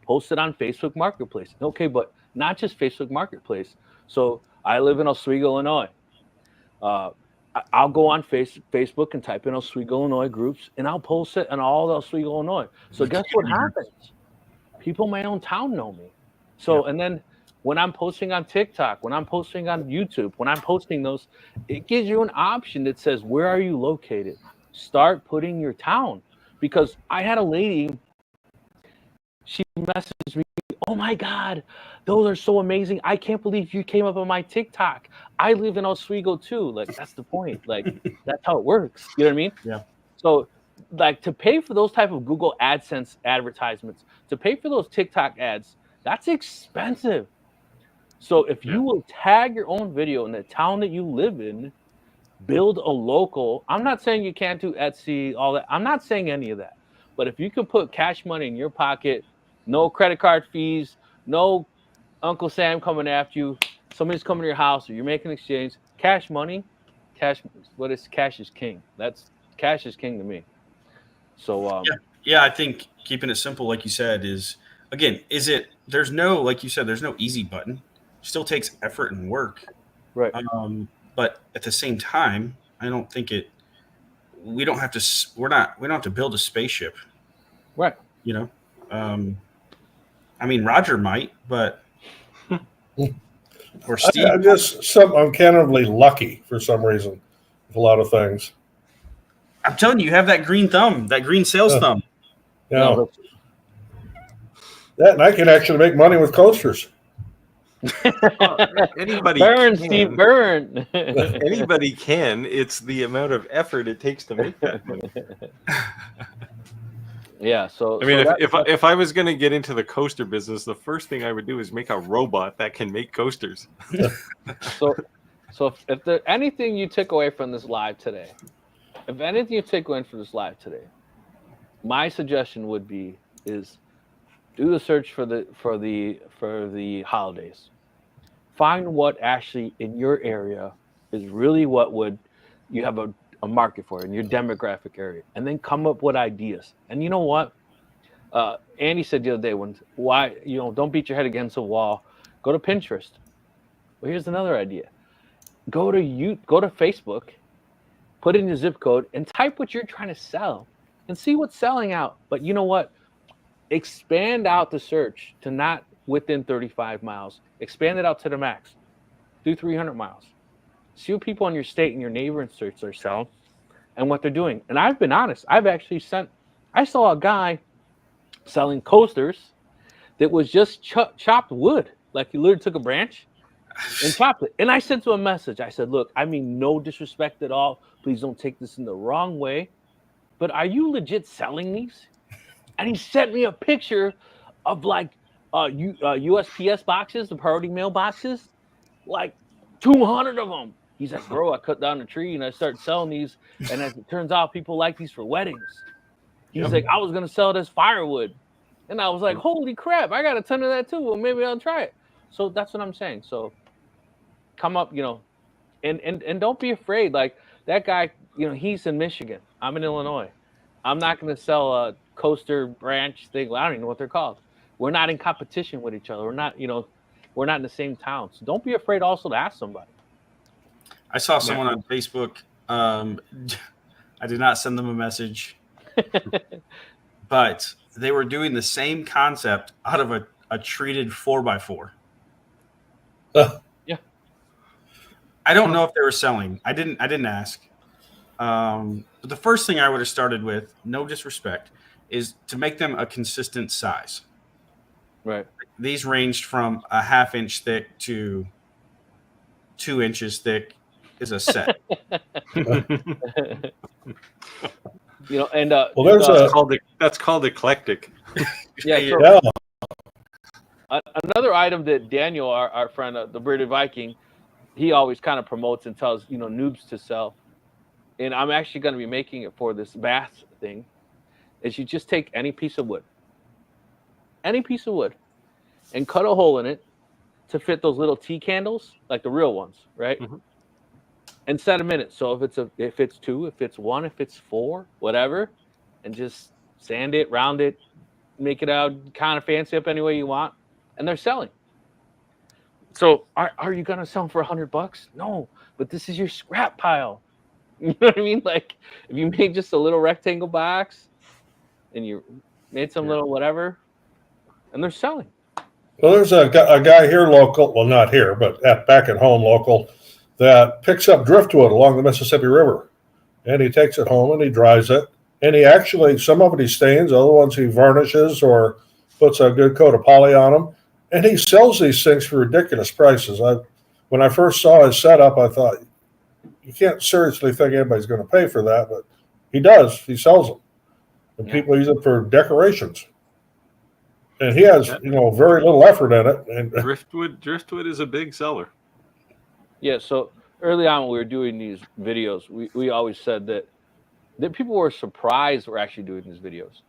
Post it on Facebook Marketplace. Okay, but not just Facebook Marketplace. So I live in Oswego, Illinois. I'll go on Facebook and type in Oswego, Illinois groups, and I'll post it on all the Oswego, Illinois. So guess what happens? People in my own town know me. So, and then when I'm posting on TikTok, when I'm posting on YouTube, when I'm posting those, it gives you an option that says, where are you located? Start putting your town. Because I had a lady, she messaged me, oh my God, those are so amazing. I can't believe you came up on my TikTok. I live in Oswego too. Like, that's the point. Like, that's how it works. You know what I mean? Yeah. So, like, to pay for those type of Google AdSense advertisements, to pay for those TikTok ads, that's expensive. So if you will tag your own video in the town that you live in, build a local. I'm not saying you can't do Etsy, all that. I'm not saying any of that. But if you can put cash money in your pocket, no credit card fees, no Uncle Sam coming after you, somebody's coming to your house, or you're making an exchange, cash money, cash is king. Cash is king to me. So I think keeping it simple, like you said, there's no easy button. It still takes effort and work. Right. But at the same time, I don't think we don't have to build a spaceship. Right. I mean, Roger might, but or Steve. I'm just uncannily lucky for some reason with a lot of things. I'm telling you have that green thumb, that green sales thumb. Yeah. That, and I can actually make money with coasters. Anybody burn, can. Steve, burn. Anybody can. It's the amount of effort it takes to make that money. Yeah. So I mean, if I was going to get into the coaster business, the first thing I would do is make a robot that can make coasters. So if there's anything you took away from this live today, my suggestion would be is do the search for the holidays. Find what actually in your area is really what would you have a market for in your demographic area, and then come up with ideas. And you know what? Andy said the other day, don't beat your head against a wall. Go to Pinterest. Well, here's another idea. Go to Facebook, put in your zip code, and type what you're trying to sell, and see what's selling out. But you know what? Expand out the search to not within 35 miles. Expand it out to the max. Do 300 miles. See what people in your state and your neighboring states are selling and what they're doing. And I've been honest. I saw a guy selling coasters that was just chopped wood. Like he literally took a branch and chopped it. And I sent him a message. I said, look, I mean, no disrespect at all. Please don't take this in the wrong way. But are you legit selling these? And he sent me a picture of like USPS boxes, the priority mail boxes, like 200 of them. He's like, bro, I cut down a tree and I started selling these. And as it turns out, people like these for weddings. He's like, I was going to sell it as firewood. And I was like, holy crap, I got a ton of that too. Well, maybe I'll try it. So that's what I'm saying. So come up, and don't be afraid. Like that guy, he's in Michigan. I'm in Illinois. I'm not going to sell a coaster branch thing. I don't even know what they're called. We're not in competition with each other. We're not in the same town. So don't be afraid also to ask somebody. I saw someone on Facebook. I did not send them a message, but they were doing the same concept out of a treated 4x4. Yeah. I don't know if they were selling. I didn't ask. But the first thing I would have started with, no disrespect, is to make them a consistent size. Right. These ranged from a 1/2 inch thick to 2 inches thick is a set. And that's called eclectic. Yeah. Another item that Daniel, our friend, the Bearded Viking, he always kind of promotes and tells noobs to sell, and I'm actually going to be making it for this bath thing. Is you just take any piece of wood, and cut a hole in it to fit those little tea candles, like the real ones, right? Mm-hmm. And set them in it. So if it's 2, if it's 1, if it's 4, whatever, and just sand it, round it, make it out kind of fancy up any way you want, and they're selling. So are you gonna sell them for $100? No, but this is your scrap pile. You know what I mean? Like if you made just a little rectangle box, and you made some little whatever, and they're selling. Well, there's a guy here local, well, not here, but back at home local, that picks up driftwood along the Mississippi River. And he takes it home and he dries it. And he actually, some of it he stains, other ones he varnishes or puts a good coat of poly on them. And he sells these things for ridiculous prices. When I first saw his setup, I thought, you can't seriously think anybody's going to pay for that, but he does. He sells them. And people use it for decorations. And he has, very little effort in it. And driftwood is a big seller. Yeah, so early on when we were doing these videos, we always said that people were surprised we're actually doing these videos.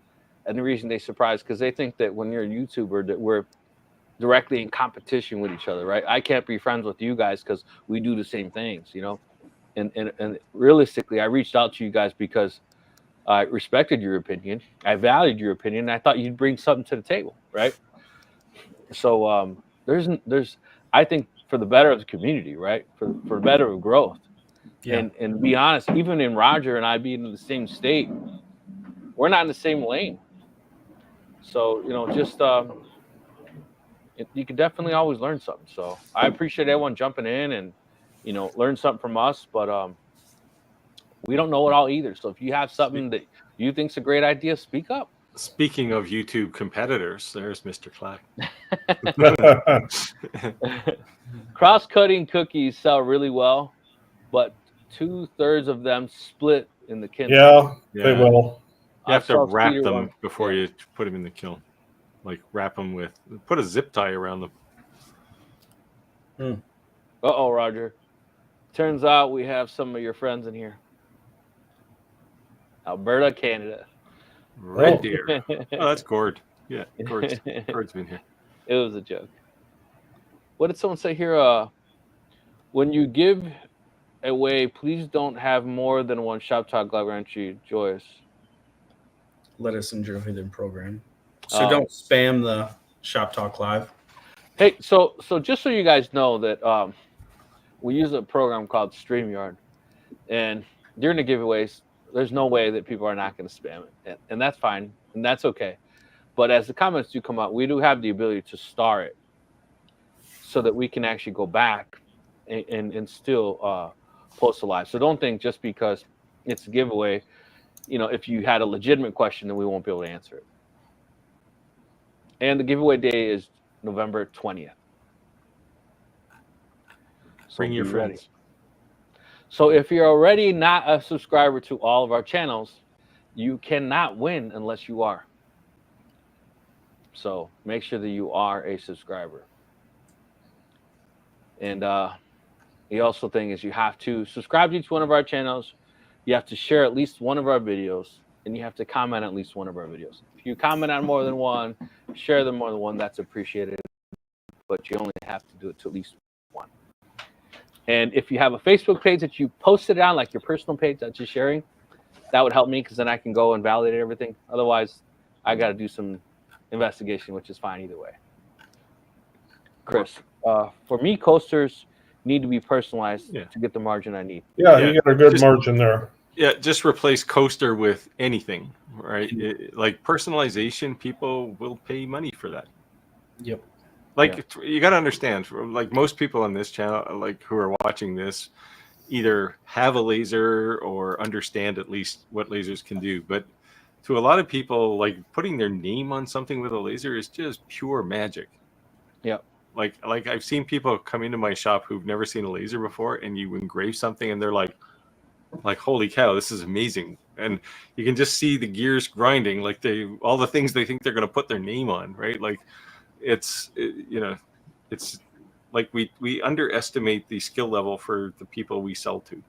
And the reason they surprised, because they think that when you're a YouTuber that we're directly in competition with each other, right? I can't be friends with you guys because we do the same things, And realistically, I reached out to you guys because I respected your opinion. I valued your opinion. And I thought you'd bring something to the table, right? So there's I think for the better of the community, right? For the better of growth. Yeah. And to be honest, even in Roger and I being in the same state, we're not in the same lane. So, you can definitely always learn something. So I appreciate everyone jumping in and, learn something from us. But we don't know it all either. So if you have something that you think's a great idea, speak up. Speaking of YouTube competitors, there's Mr. Clack. Cross-cutting cookies sell really well, but 2/3 of them split in the kiln. Yeah, they will. You have to wrap them before you put them in the kiln. Like wrap them put a zip tie around them. Uh-oh, Roger. Turns out we have some of your friends in here. Alberta, Canada. Right there. Oh, that's Gord. Yeah, Gord's been here. It was a joke. What did someone say here? When you give away, please don't have more than one Shop Talk Live entry. Joyous. Let us enjoy the program. So don't spam the Shop Talk Live. Hey, so just so you guys know that we use a program called StreamYard, and during the giveaways, there's no way that people are not going to spam it, and that's fine, and that's okay. But as the comments do come out, we do have the ability to star it, so that we can actually go back and still post a live. So don't think just because it's a giveaway, if you had a legitimate question, then we won't be able to answer it. And the giveaway day is November 20th. So bring your friends. Ready. So if you're already not a subscriber to all of our channels, you cannot win unless you are. So make sure that you are a subscriber. And the also thing is you have to subscribe to each one of our channels. You have to share at least one of our videos, and you have to comment at least one of our videos. If you comment on more than one, share them more than one, that's appreciated. But you only have to do it to at least one. And if you have a Facebook page that you posted on, like your personal page that you're sharing, that would help me, because then I can go and validate everything. Otherwise, I got to do some investigation, which is fine either way. Chris, for me, coasters need to be personalized to get the margin I need. Yeah, you got a good margin there. Yeah, just replace coaster with anything, right? Like personalization, people will pay money for that. Yep. Like you got to understand, like most people on this channel, like who are watching this, either have a laser or understand at least what lasers can do. But to a lot of people, like putting their name on something with a laser is just pure magic. Yeah. Like I've seen people come into my shop who've never seen a laser before, and you engrave something and they're like, holy cow, this is amazing. And you can just see the gears grinding, like all the things they think they're going to put their name on, right? Like it's like we underestimate the skill level for the people we sell to.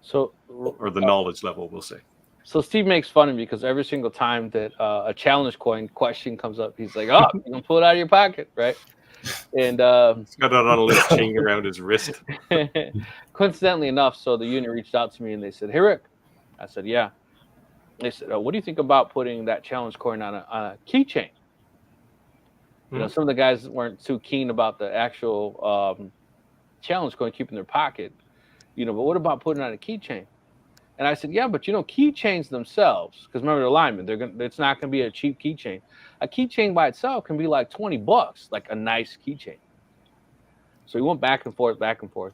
So, or the knowledge level, we'll say. So Steve makes fun of me because every single time that a challenge coin question comes up, he's like, "Oh, you can pull it out of your pocket, right?" And he's got it on a little chain around his wrist. Coincidentally enough, so the unit reached out to me and they said, "Hey Rick," I said, "Yeah." They said, "What do you think about putting that challenge coin on a keychain?" You know, some of the guys weren't too keen about the actual challenge coin keeping their pocket, you know. But what about putting it on a keychain? And I said, yeah, but you know, keychains themselves, because remember the alignment, it's not going to be a cheap keychain. A keychain by itself can be like $20, like a nice keychain. So we went back and forth,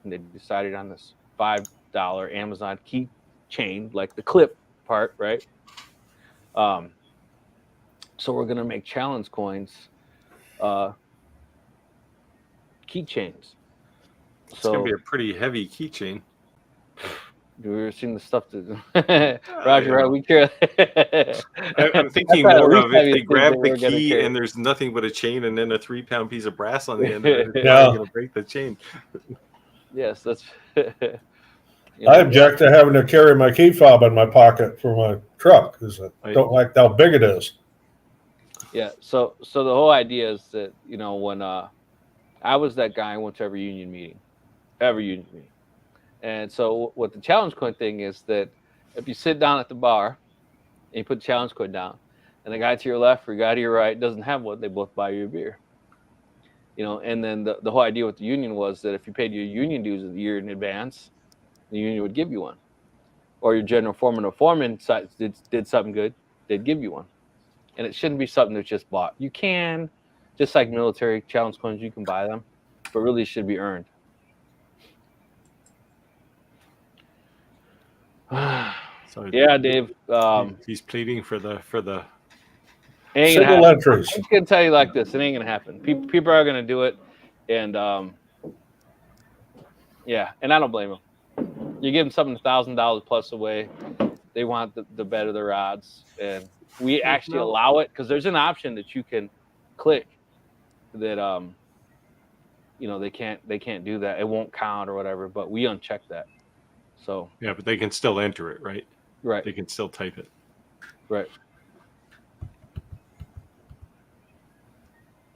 and they decided on this $5 Amazon keychain, like the clip part, right? So we're going to make challenge coins, keychains. It's going to be a pretty heavy keychain. You ever seen the stuff that Roger? Right, we care. I'm thinking more of if they grab the key and there's nothing but a chain and then a 3-pound piece of brass on the end of it, it's probably going to break the chain. Yes, that's. I object to having to carry my key fob in my pocket for my truck because I don't like how big it is. Yeah, so the whole idea is that, you know, when I was that guy, I went to every union meeting. And so what the challenge coin thing is that if you sit down at the bar and you put the challenge coin down, and the guy to your left or the guy to your right doesn't have one, they both buy you a beer. You know, and then the whole idea with the union was that if you paid your union dues a year in advance, the union would give you one. Or your general foreman or foreman did something good, they'd give you one. And it shouldn't be something that's just bought. You can, just like military challenge coins, you can buy them, but really it should be earned. So yeah, Dave. He's pleading for the single entries. I'm gonna tell you like this: it ain't gonna happen. People are gonna do it, and yeah, and I don't blame them. You give them something $1,000 plus away, they want the better their odds, and we actually allow it because there's an option that you can click that you know, they can't do that. It won't count or whatever, but we uncheck that. So yeah, but they can still enter it, right? Right. They can still type it. Right.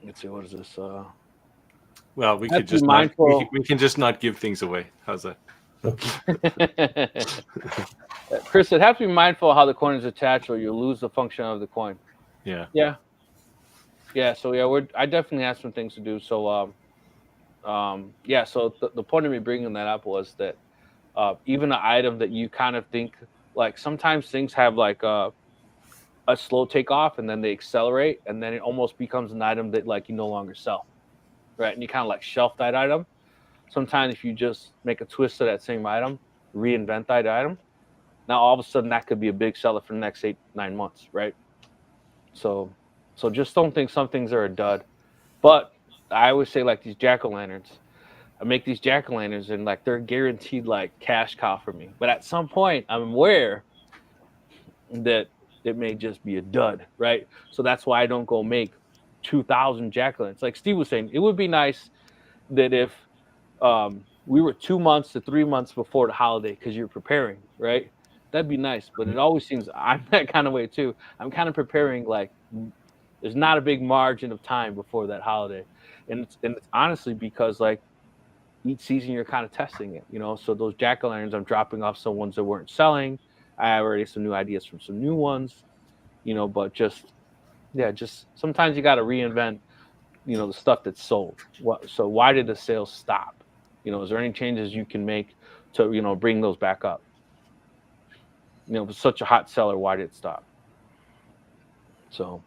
Let's see, what is this? Well, we could just not, we can just not give things away. How's that? Chris said, have to be mindful of how the coin is attached, or you'll lose the function of the coin. Yeah. Yeah. Yeah. So yeah, I definitely have some things to do. So yeah. So the point of me bringing that up was that even an item that you kind of think, like sometimes things have like a slow takeoff and then they accelerate, and then it almost becomes an item that like you no longer sell, right? And you kind of like shelf that item. Sometimes if you just make a twist of that same item, reinvent that item, now all of a sudden that could be a big seller for the next 8-9 months, right? So just don't think some things are a dud. But I always say, like these jack-o'-lanterns, I make these jack-o'-lanterns and like they're guaranteed like cash cow for me. But at some point I'm aware that it may just be a dud, right? So that's why I don't go make 2,000 jack-o'-lanterns. Like Steve was saying, it would be nice that if we were 2 months to 3 months before the holiday because you're preparing, right? That'd be nice. But it always seems I'm that kind of way too. I'm kind of preparing like there's not a big margin of time before that holiday, and it's honestly because like each season you're kind of testing it, you know. So those jack-o'-lanterns, I'm dropping off some ones that weren't selling. I have already some new ideas from some new ones, you know. But just sometimes you got to reinvent, you know, the stuff that's sold. So why did the sales stop? You know, is there any changes you can make to, you know, bring those back up? You know, if it's such a hot seller, why did it stop? So,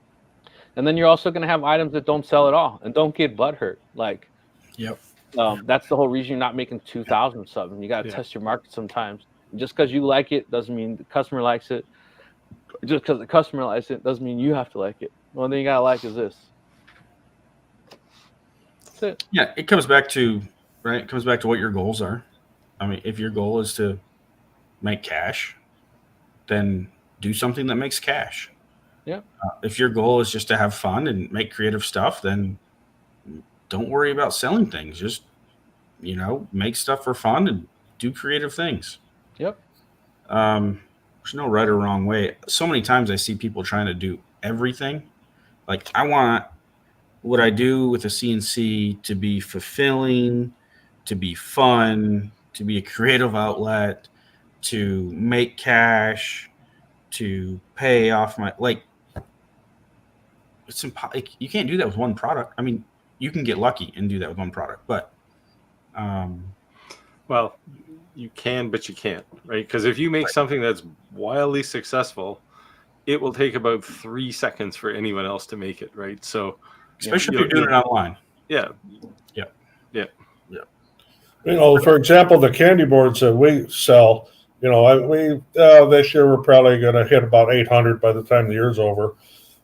and then you're also going to have items that don't sell at all and don't get butthurt. Like, yep. That's the whole reason you're not making 2,000 subs. You got to test your market sometimes. Just because you like it doesn't mean the customer likes it. Just because the customer likes it doesn't mean you have to like it. The only thing you got to like is this. That's it. Yeah, it comes back to, right? It comes back to what your goals are. I mean, if your goal is to make cash, then do something that makes cash. Yeah. If your goal is just to have fun and make creative stuff, then don't worry about selling things. Just, you know, make stuff for fun and do creative things. Yep. There's no right or wrong way. So many times I see people trying to do everything. Like, I want what I do with a CNC to be fulfilling, to be fun, to be a creative outlet, to make cash, to pay off my, like, it's you can't do that with one product. I mean, you can get lucky and do that with one product, but well, you can, but you can't, right? Because if you make something that's wildly successful, it will take about 3 seconds for anyone else to make it, right? So, especially if you're doing it online. Yeah. You know, for example, the candy boards that we sell, you know, this year we're probably going to hit about 800 by the time the year's over.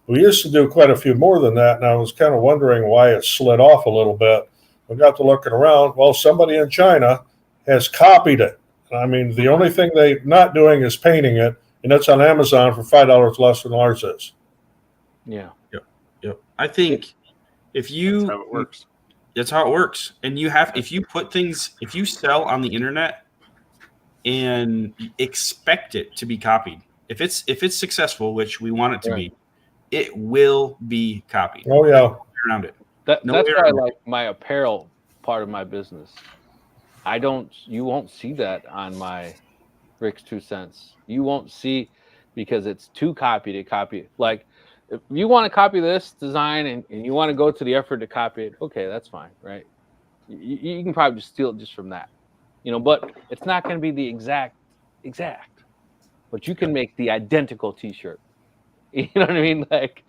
We used to do quite a few more than that, and I was kind of wondering why it slid off a little bit. We got to looking around. Well, somebody in China has copied it. I mean, the only thing they're not doing is painting it, and it's on Amazon for $5 less than ours is. Yeah. Yep. I think if you... That's how it works. That's how it works. And you have, if you sell on the internet and expect it to be copied, if it's successful, which we want it to be, it will be copied. Oh yeah. Around it. That's why I like my apparel part of my business. You won't see that on my Ricks2Cents. You won't see, because it's too copy to copy. Like, if you want to copy this design and you want to go to the effort to copy it, okay, that's fine, right? You can probably just steal it just from that, you know, but it's not going to be the exact, but you can make the identical t-shirt. You know what I mean? Like,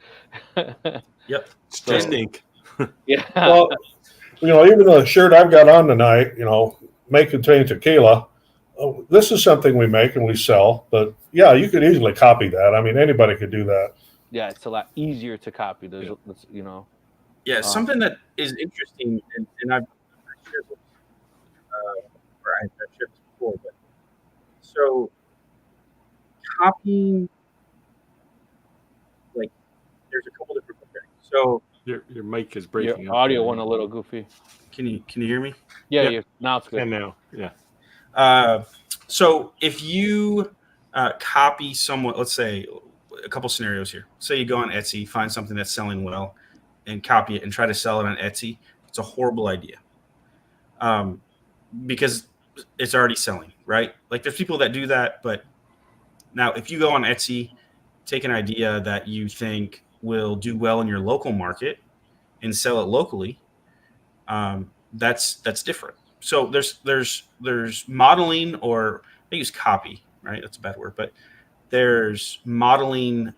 yep. It's just ink. Yeah. Well, you know, even the shirt I've got on tonight, you know, may contain tequila. This is something we make and we sell, but yeah, you could easily copy that. I mean, anybody could do that. Yeah, it's a lot easier to copy. There's, you know. Yeah, something that is interesting, and I've shared this, or I've shared this before, but so copying, like, there's a couple different things. So your mic is breaking. Your audio went a little goofy. Can you hear me? Yeah, now it's good. And now, yeah. So if you copy someone, let's say a couple scenarios here. Say you go on Etsy, find something that's selling well, and copy it and try to sell it on Etsy. It's a horrible idea, because it's already selling, right? Like, there's people that do that, but now if you go on Etsy, take an idea that you think will do well in your local market and sell it locally, that's different. So there's modeling, or I use copy, right? That's a bad word, but there's modeling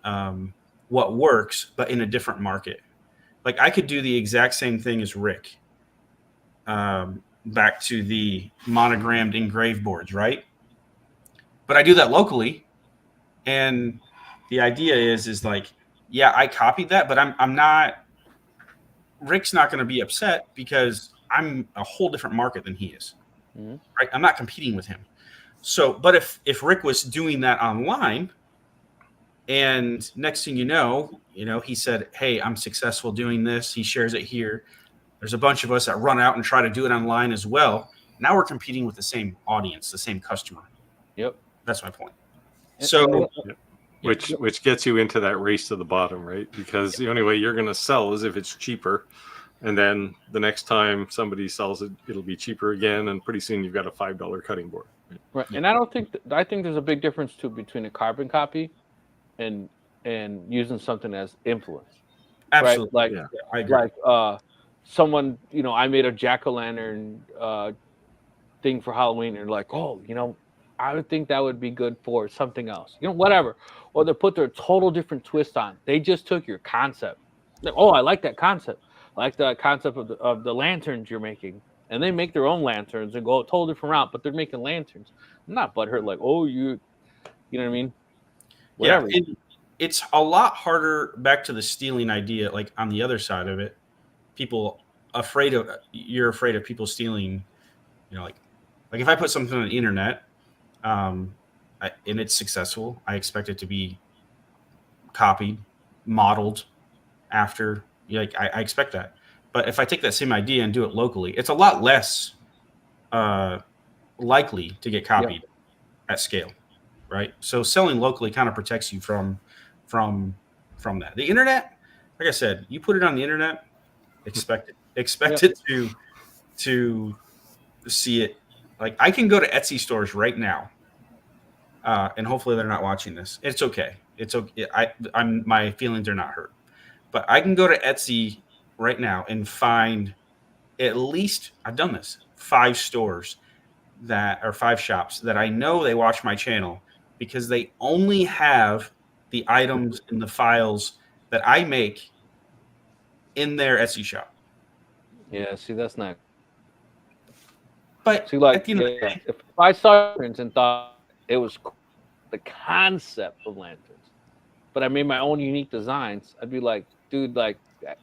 what works, but in a different market. Like, I could do the exact same thing as Rick, back to the monogrammed engraved boards, right? But I do that locally, and the idea is like, yeah, I copied that, but I'm not. Rick's not going to be upset because I'm a whole different market than he is, right? I'm not competing with him. So, but if Rick was doing that online, And next thing you know, he said, hey, I'm successful doing this. He shares it here. There's a bunch of us that run out and try to do it online as well. Now we're competing with the same audience, the same customer. Yep. That's my point. So, which gets you into that race to the bottom, right? Because the only way you're going to sell is if it's cheaper. And then the next time somebody sells it, it'll be cheaper again. And pretty soon you've got a $5 cutting board. Right. And I think there's a big difference too between a carbon copy and using something as influence. Absolutely. Right? I agree. Like someone, I made a jack-o'-lantern thing for Halloween, and like, oh, I would think that would be good for something else, whatever. Or they put their total different twist on. They just took your concept. Like, oh, I like that concept. I like the concept of the lanterns you're making. And they make their own lanterns and go a total different route, but they're making lanterns. I'm not butthurt like, oh, you know what I mean? Whatever. Yeah, it's a lot harder, back to the stealing idea, like on the other side of it, you're afraid of people stealing, like if I put something on the internet, and it's successful, I expect it to be copied, modeled after, I expect that. But if I take that same idea and do it locally, it's a lot less likely to get copied at scale, right? So selling locally kind of protects you from that. The internet, like I said, you put it on the internet, expect it to see it. Like, I can go to Etsy stores right now, and hopefully they're not watching this. It's okay. It's okay. My feelings are not hurt, but I can go to Etsy right now and find at least, I've done this, 5 stores that are 5 shops that I know they watch my channel because they only have the items and the files that I make in their Etsy shop. Yeah, see, that's not. But see, like, at the end of the day, if I saw lanterns and thought it was the concept of lanterns, but I made my own unique designs, I'd be like, dude, like,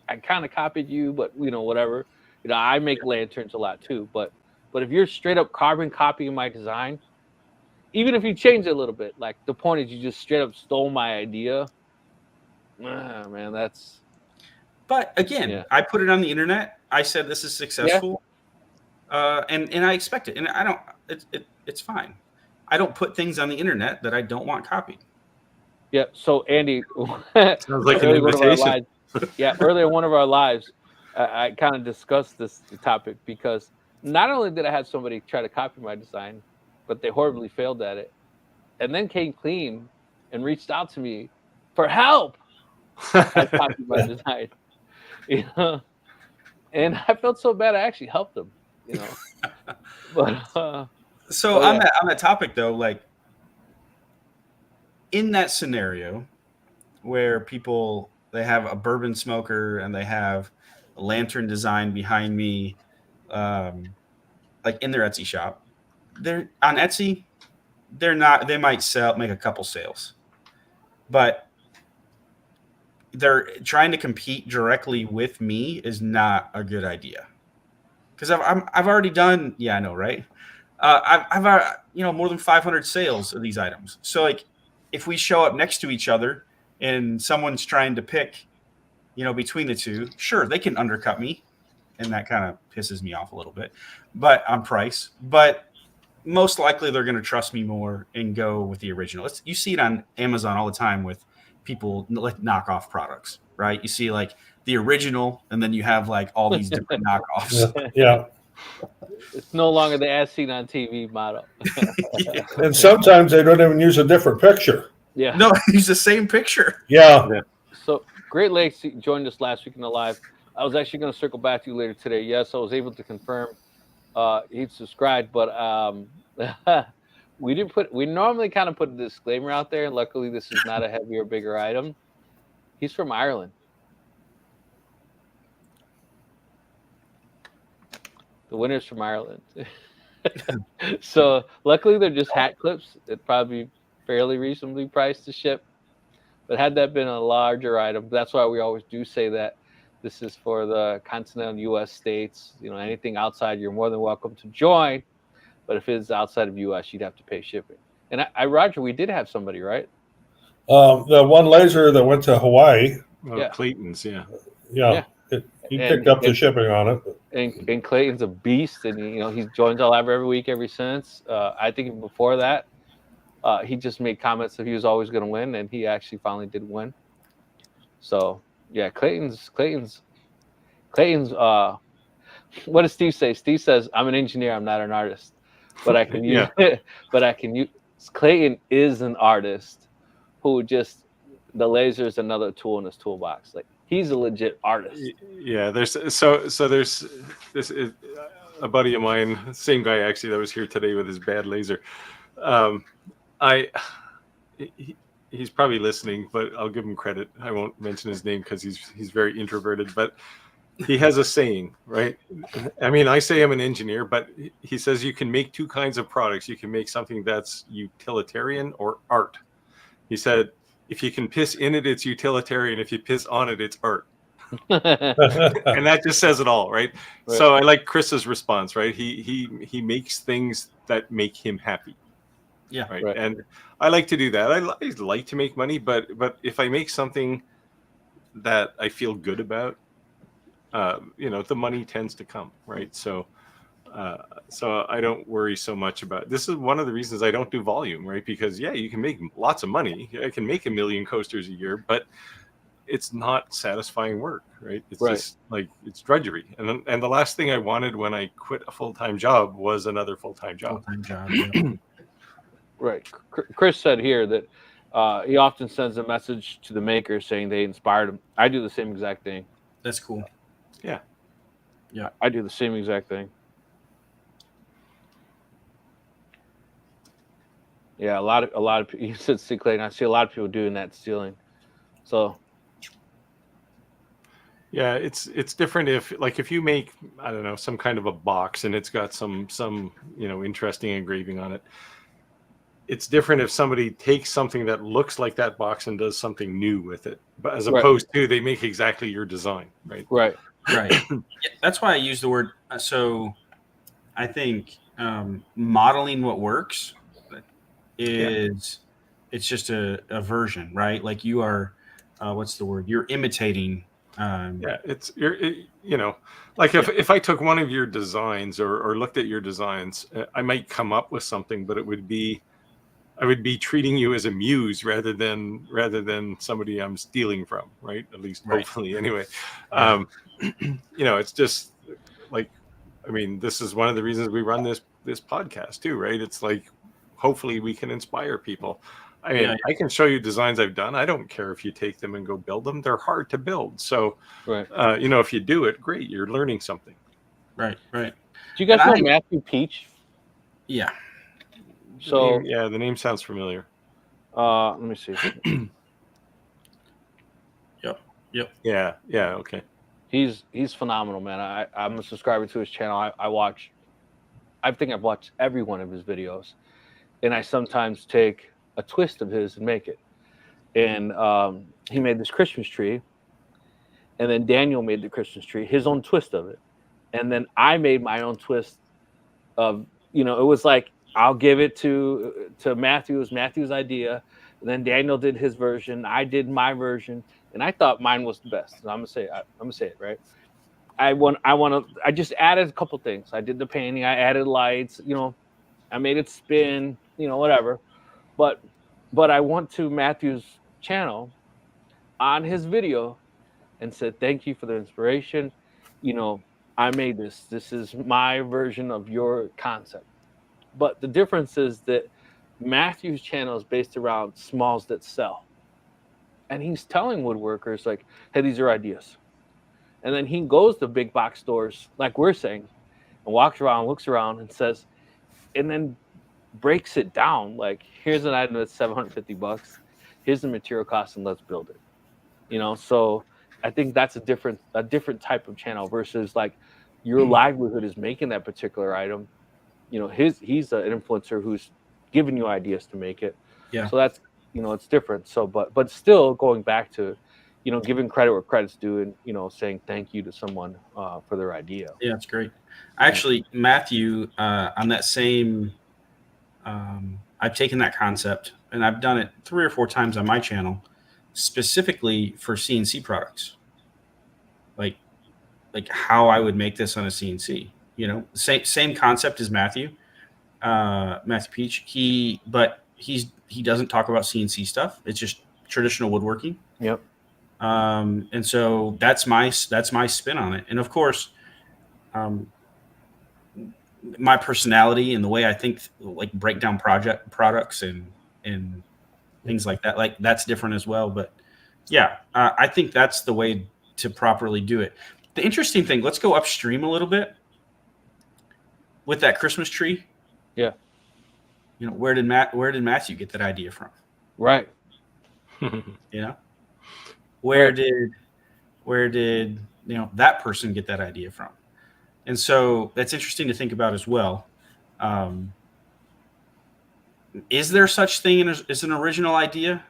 I kind of copied you, but whatever. I make lanterns a lot too, but if you're straight up carbon copying my design, even if you change it a little bit, like, the point is you just straight up stole my idea. Man, that's. But again, I put it on the internet. I said this is successful, and I expect it, and I don't. It's fine. I don't put things on the internet that I don't want copied. Yeah. So Andy, sounds like an invitation. Earlier in one of our lives, I kind of discussed this topic because not only did I have somebody try to copy my design, but they horribly failed at it, and then came clean and reached out to me for help. I copied my design, and I felt so bad. I actually helped them, But so on that topic though, like in that scenario where people, they have a bourbon smoker and they have a lantern design behind me, like in their Etsy shop, they're on Etsy. They might make a couple sales, but they're trying to compete directly with me is not a good idea. Because I've already done, I know, right? I've more than 500 sales of these items. So like, if we show up next to each other and someone's trying to pick, between the two, sure, they can undercut me, and that kind of pisses me off a little bit, but on price. But most likely they're going to trust me more and go with the original. You see it on Amazon all the time with people like knockoff products, right? You see like the original, and then you have like all these different knockoffs. Yeah. It's no longer the as seen on TV model. And sometimes they don't even use a different picture. Yeah. No, use the same picture. Yeah. So Great Lakes joined us last week in the live. I was actually going to circle back to you later today. Yes, I was able to confirm he'd subscribed, but we normally kind of put a disclaimer out there, and luckily this is not a heavy or bigger item. He's from Ireland. The winner's from Ireland. So luckily they're just hat clips. It'd probably be fairly reasonably priced to ship. But had that been a larger item, that's why we always do say that this is for the continental U.S. states. Anything outside, you're more than welcome to join. But if it's outside of U.S., you'd have to pay shipping. And Roger, we did have somebody, right? The one laser that went to Hawaii. Oh, Clayton's, yeah. He And- picked up the shipping on it. And Clayton's a beast, and he joins our live every week ever since. I think before that, he just made comments that he was always going to win, and he actually finally did win. So yeah, Clayton's. What does Steve say? Steve says, "I'm an engineer. I'm not an artist, but I can use it. But I can use." Clayton is an artist who just the laser is another tool in his toolbox. Like he's a legit artist. Yeah, there's there's this a buddy of mine, same guy actually that was here today with his bad laser. He's probably listening, but I'll give him credit. I won't mention his name because he's very introverted, but he has a saying, right? I mean, I say I'm an engineer, but he says you can make two kinds of products. You can make something that's utilitarian or art. He said, if you can piss in it, it's utilitarian. If you piss on it, it's art. And that just says it all, right? So I like Chris's response, right? He makes things that make him happy. Yeah. Right. And I like to do that. I like to make money, but if I make something that I feel good about, the money tends to come, right? So I don't worry so much about. This is one of the reasons I don't do volume, right? Because you can make lots of money. I can make 1 million coasters a year, but it's not satisfying work, right? It's just like it's drudgery. And the last thing I wanted when I quit a full-time job was another full-time job. Right. Chris said here that he often sends a message to the maker saying they inspired him. I do the same exact thing. That's cool. Yeah. Yeah. I do the same exact thing. Yeah, a lot of people. You said see Clayton. I see a lot of people doing that, stealing. So. Yeah, it's different if you make, I don't know, some kind of a box and it's got some interesting engraving on it. It's different if somebody takes something that looks like that box and does something new with it, but as opposed to they make exactly your design, right? Right. That's why I use the word. So I think modeling what works is it's just a version, right? Like you are, what's the word? You're imitating. Like if I took one of your designs or looked at your designs, I might come up with something, but I would be treating you as a muse rather than somebody I'm stealing from, right? At least hopefully anyway. It's just like, I mean, this is one of the reasons we run this podcast too, right? It's like, hopefully we can inspire people. I mean, I can show you designs I've done. I don't care if you take them and go build them. They're hard to build. So, if you do it, great. You're learning something. Right. Do you guys know Matthew Peach? Yeah. So the name sounds familiar. Let me see. Yep. Yeah. Okay. He's phenomenal, man. I'm a subscriber to his channel. I think I've watched every one of his videos, and I sometimes take a twist of his and make it. And he made this Christmas tree, and then Daniel made the Christmas tree, his own twist of it, and then I made my own twist of it was like, I'll give it to Matthew. It was Matthew's idea. And then Daniel did his version. I did my version, and I thought mine was the best. And I'm gonna say it right. I just added a couple things. I did the painting. I added lights. I made it spin. Whatever. But I went to Matthew's channel on his video and said, "Thank you for the inspiration. I made this. This is my version of your concept." But the difference is that Matthew's channel is based around smalls that sell. And he's telling woodworkers like, hey, these are ideas. And then he goes to big box stores, like we're saying, and walks around, looks around and says, and then breaks it down. Like, here's an item that's $750. Here's the material cost and let's build it. So I think that's a different type of channel versus like your livelihood is making that particular item. He's an influencer who's giving you ideas to make it. Yeah. So that's, it's different. So, but still going back to, giving credit where credit's due and, saying thank you to someone for their idea. Yeah, that's great. Actually, Matthew, on that same, I've taken that concept and I've done it 3 or 4 times on my channel, specifically for CNC products. Like how I would make this on a CNC. You know, same concept as Matthew Peach. He doesn't talk about CNC stuff. It's just traditional woodworking. Yep. And so that's my spin on it. And of course, my personality and the way I think, like break down products and things like that, like that's different as well. But yeah, I think that's the way to properly do it. The interesting thing, let's go upstream a little bit with that Christmas tree. Yeah. You know, where did Matthew get that idea from? Right. You know, where did that person get that idea from? And so that's interesting to think about as well. Is there such thing as an original idea?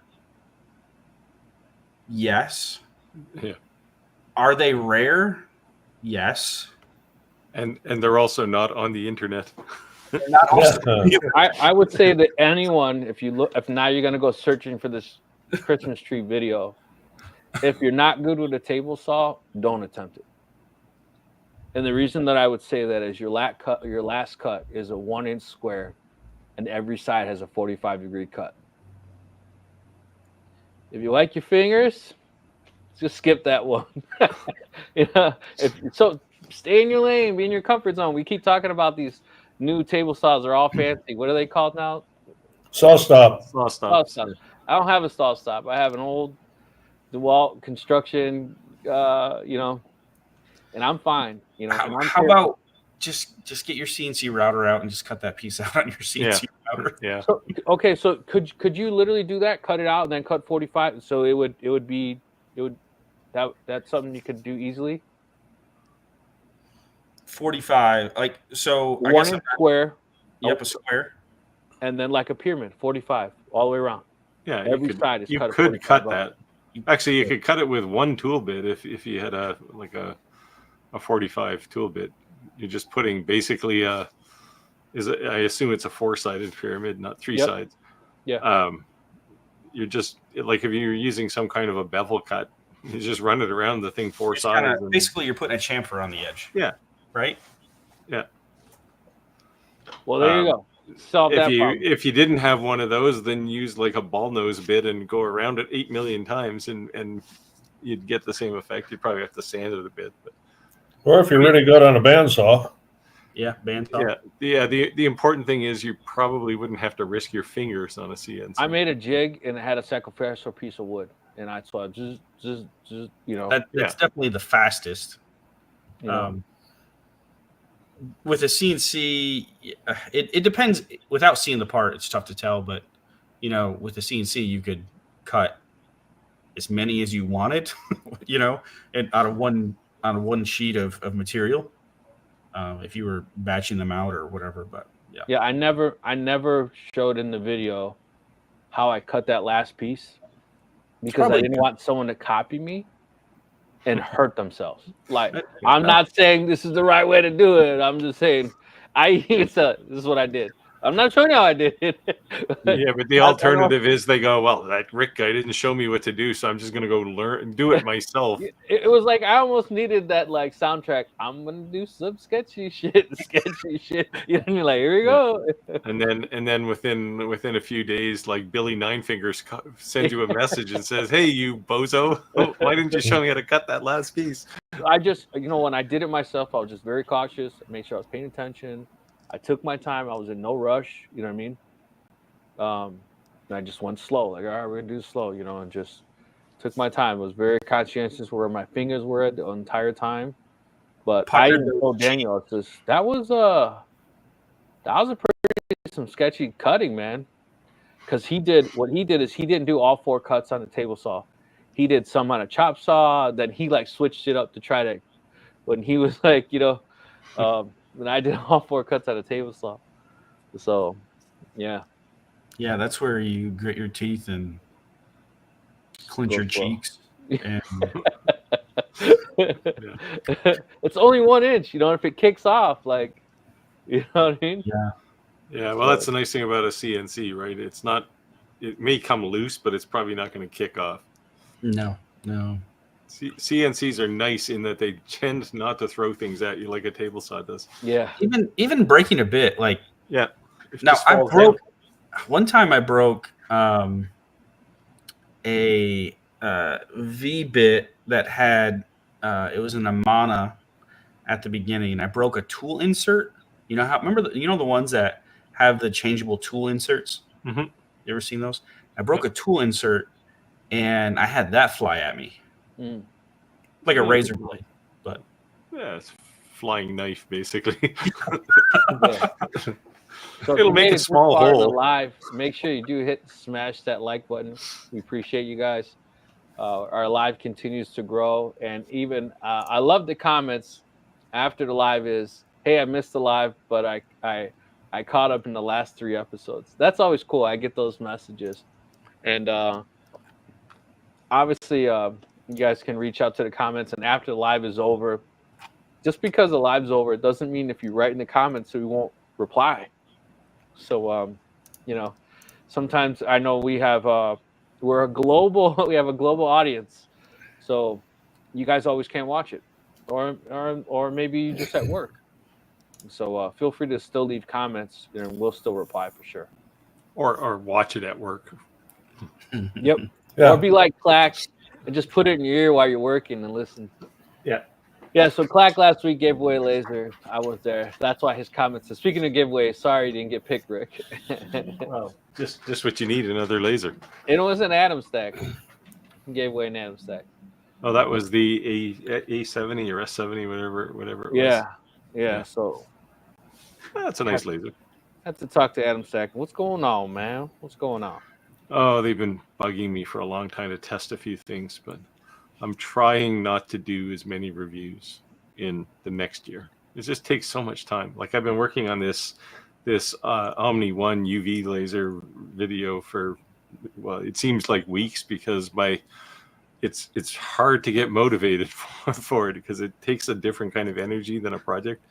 Yes. Yeah. Are they rare? Yes. And they're also not on the internet. They're not also I would say that anyone, if now you're gonna go searching for this Christmas tree video, if you're not good with a table saw, don't attempt it. And the reason that I would say that is your last cut is a 1-inch square, and every side has a 45-degree cut. If you like your fingers, just skip that one. You know, so stay in your lane, be in your comfort zone. We keep talking about these new table saws. They're all fancy. What are they called now? Saw stop. Saw stop. I don't have a saw stop. I have an old DeWalt construction, you know, and I'm fine. You know. How about just get your CNC router out and just cut that piece out on your CNC router? Yeah. So, okay, so could you literally do that? Cut it out and then cut 45. So that's something you could do easily. 45, like so. I 1 guess inch square. Yep, a square. And then like a pyramid, 45 all the way around. Yeah, every side is cut. You could cut that. Actually, you could cut it with one tool bit if you had a 45 tool bit. You're just putting basically I assume it's a 4-sided pyramid, not 3 sides. Yeah. You're just like if you're using some kind of a bevel cut, you just run it around the thing 4 sides. Basically, you're putting a chamfer on the edge. Yeah. Right. Yeah. Well, there you go. Solve that problem. If you didn't have one of those, then use like a ball nose bit and go around it 8 million times, and you'd get the same effect. You'd probably have to sand it a bit. But. Or if you're really good on a bandsaw. Yeah, bandsaw. Yeah. The important thing is you probably wouldn't have to risk your fingers on a CNC. I made a jig and it had a sacrificial piece of wood, and I just you know. That's definitely the fastest. You know. With a CNC, it depends. Without seeing the part, it's tough to tell. But you know, with the CNC, you could cut as many as you wanted. You know, and out of one sheet of material, if you were batching them out or whatever. But yeah, I never showed in the video how I cut that last piece because I didn't want someone to copy me and hurt themselves. Like, I'm not saying this is the right way to do it. I'm just saying this is what I did. I'm not showing you how I did it. Yeah, but the alternative is they go, well, that Rick guy didn't show me what to do, so I'm just gonna go learn and do it myself. It was like I almost needed that like soundtrack. I'm gonna do some sketchy shit. You know, you're like, here we go. And then within a few days, like Billy Ninefingers sends you a message and says, "Hey, you bozo, why didn't you show me how to cut that last piece?" I just, when I did it myself, I was just very cautious, made sure I was paying attention. I took my time. I was in no rush. You know what I mean? And I just went slow. Like, all right, we're going to do slow, and just took my time. I was very conscientious where my fingers were the entire time. But I even told Daniel, that was a pretty some sketchy cutting, man. Because he didn't do all 4 cuts on the table saw. He did some on a chop saw. Then he like switched it up to try to, when he was like, when I did all 4 cuts on a table saw. So, yeah. Yeah, that's where you grit your teeth and clench your cheeks. And... It's only 1 inch, if it kicks off, like, you know what I mean? Yeah. Yeah, well, that's the nice thing about a CNC, right? It's not it may come loose, but it's probably not going to kick off. No. CNCs are nice in that they tend not to throw things at you like a table saw does. Yeah. Even breaking a bit, like yeah. Now I broke one time. I broke a V bit that had it was an Amana at the beginning. I broke a tool insert. You know how? Remember the ones that have the changeable tool inserts? Mm-hmm. You ever seen those? I broke a tool insert, and I had that fly at me, like a razor blade. But yeah, it's flying knife basically. So it'll make a small hole. Live, make sure you do smash that like button. We appreciate you guys. Our live continues to grow, and even I love the comments after the live is, "Hey, I missed the live, but I caught up in the last 3 episodes." That's always cool. I get those messages, and obviously, you guys can reach out to the comments. And after the live is over, just because the live's over, it doesn't mean if you write in the comments we won't reply. So, sometimes I know we have we have a global audience, so you guys always can't watch it, or maybe you just at work. So feel free to still leave comments, and we'll still reply for sure. Or watch it at work. Yep. Yeah. Or be like Clack and just put it in your ear while you're working and listen. Yeah. Yeah, so Clack last week gave away a laser. I was there. That's why his comments said, speaking of giveaways, sorry you didn't get picked, Rick. Well, just what you need, another laser. It was an Atom stack. He gave away an Atom stack. Oh, that was the A70 or S70, whatever it was. Yeah. So that's a nice laser. I have to talk to Atom Stack. What's going on, man? What's going on? Oh, they've been bugging me for a long time to test a few things, but I'm trying not to do as many reviews in the next year. It just takes so much time. Like I've been working on this Omni 1 UV laser video for, well, it seems like weeks, because it's hard to get motivated for it because it takes a different kind of energy than a project.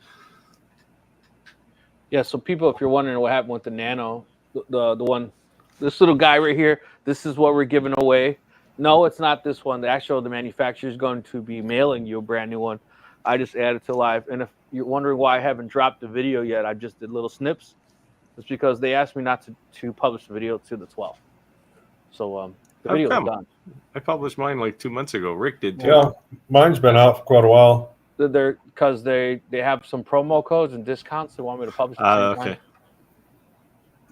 Yeah, so people, if you're wondering what happened with the Nano, the one, this little guy right here, this is what we're giving away. No, it's not this one. The manufacturer is going to be mailing you a brand new one. I just added to live. And if you're wondering why I haven't dropped the video yet, I just did little snips. It's because they asked me not to publish the video to the 12th. So the video is done. I published mine like 2 months ago. Rick did too. Yeah, mine's been out for quite a while. Because they have some promo codes and discounts they want me to publish. Okay.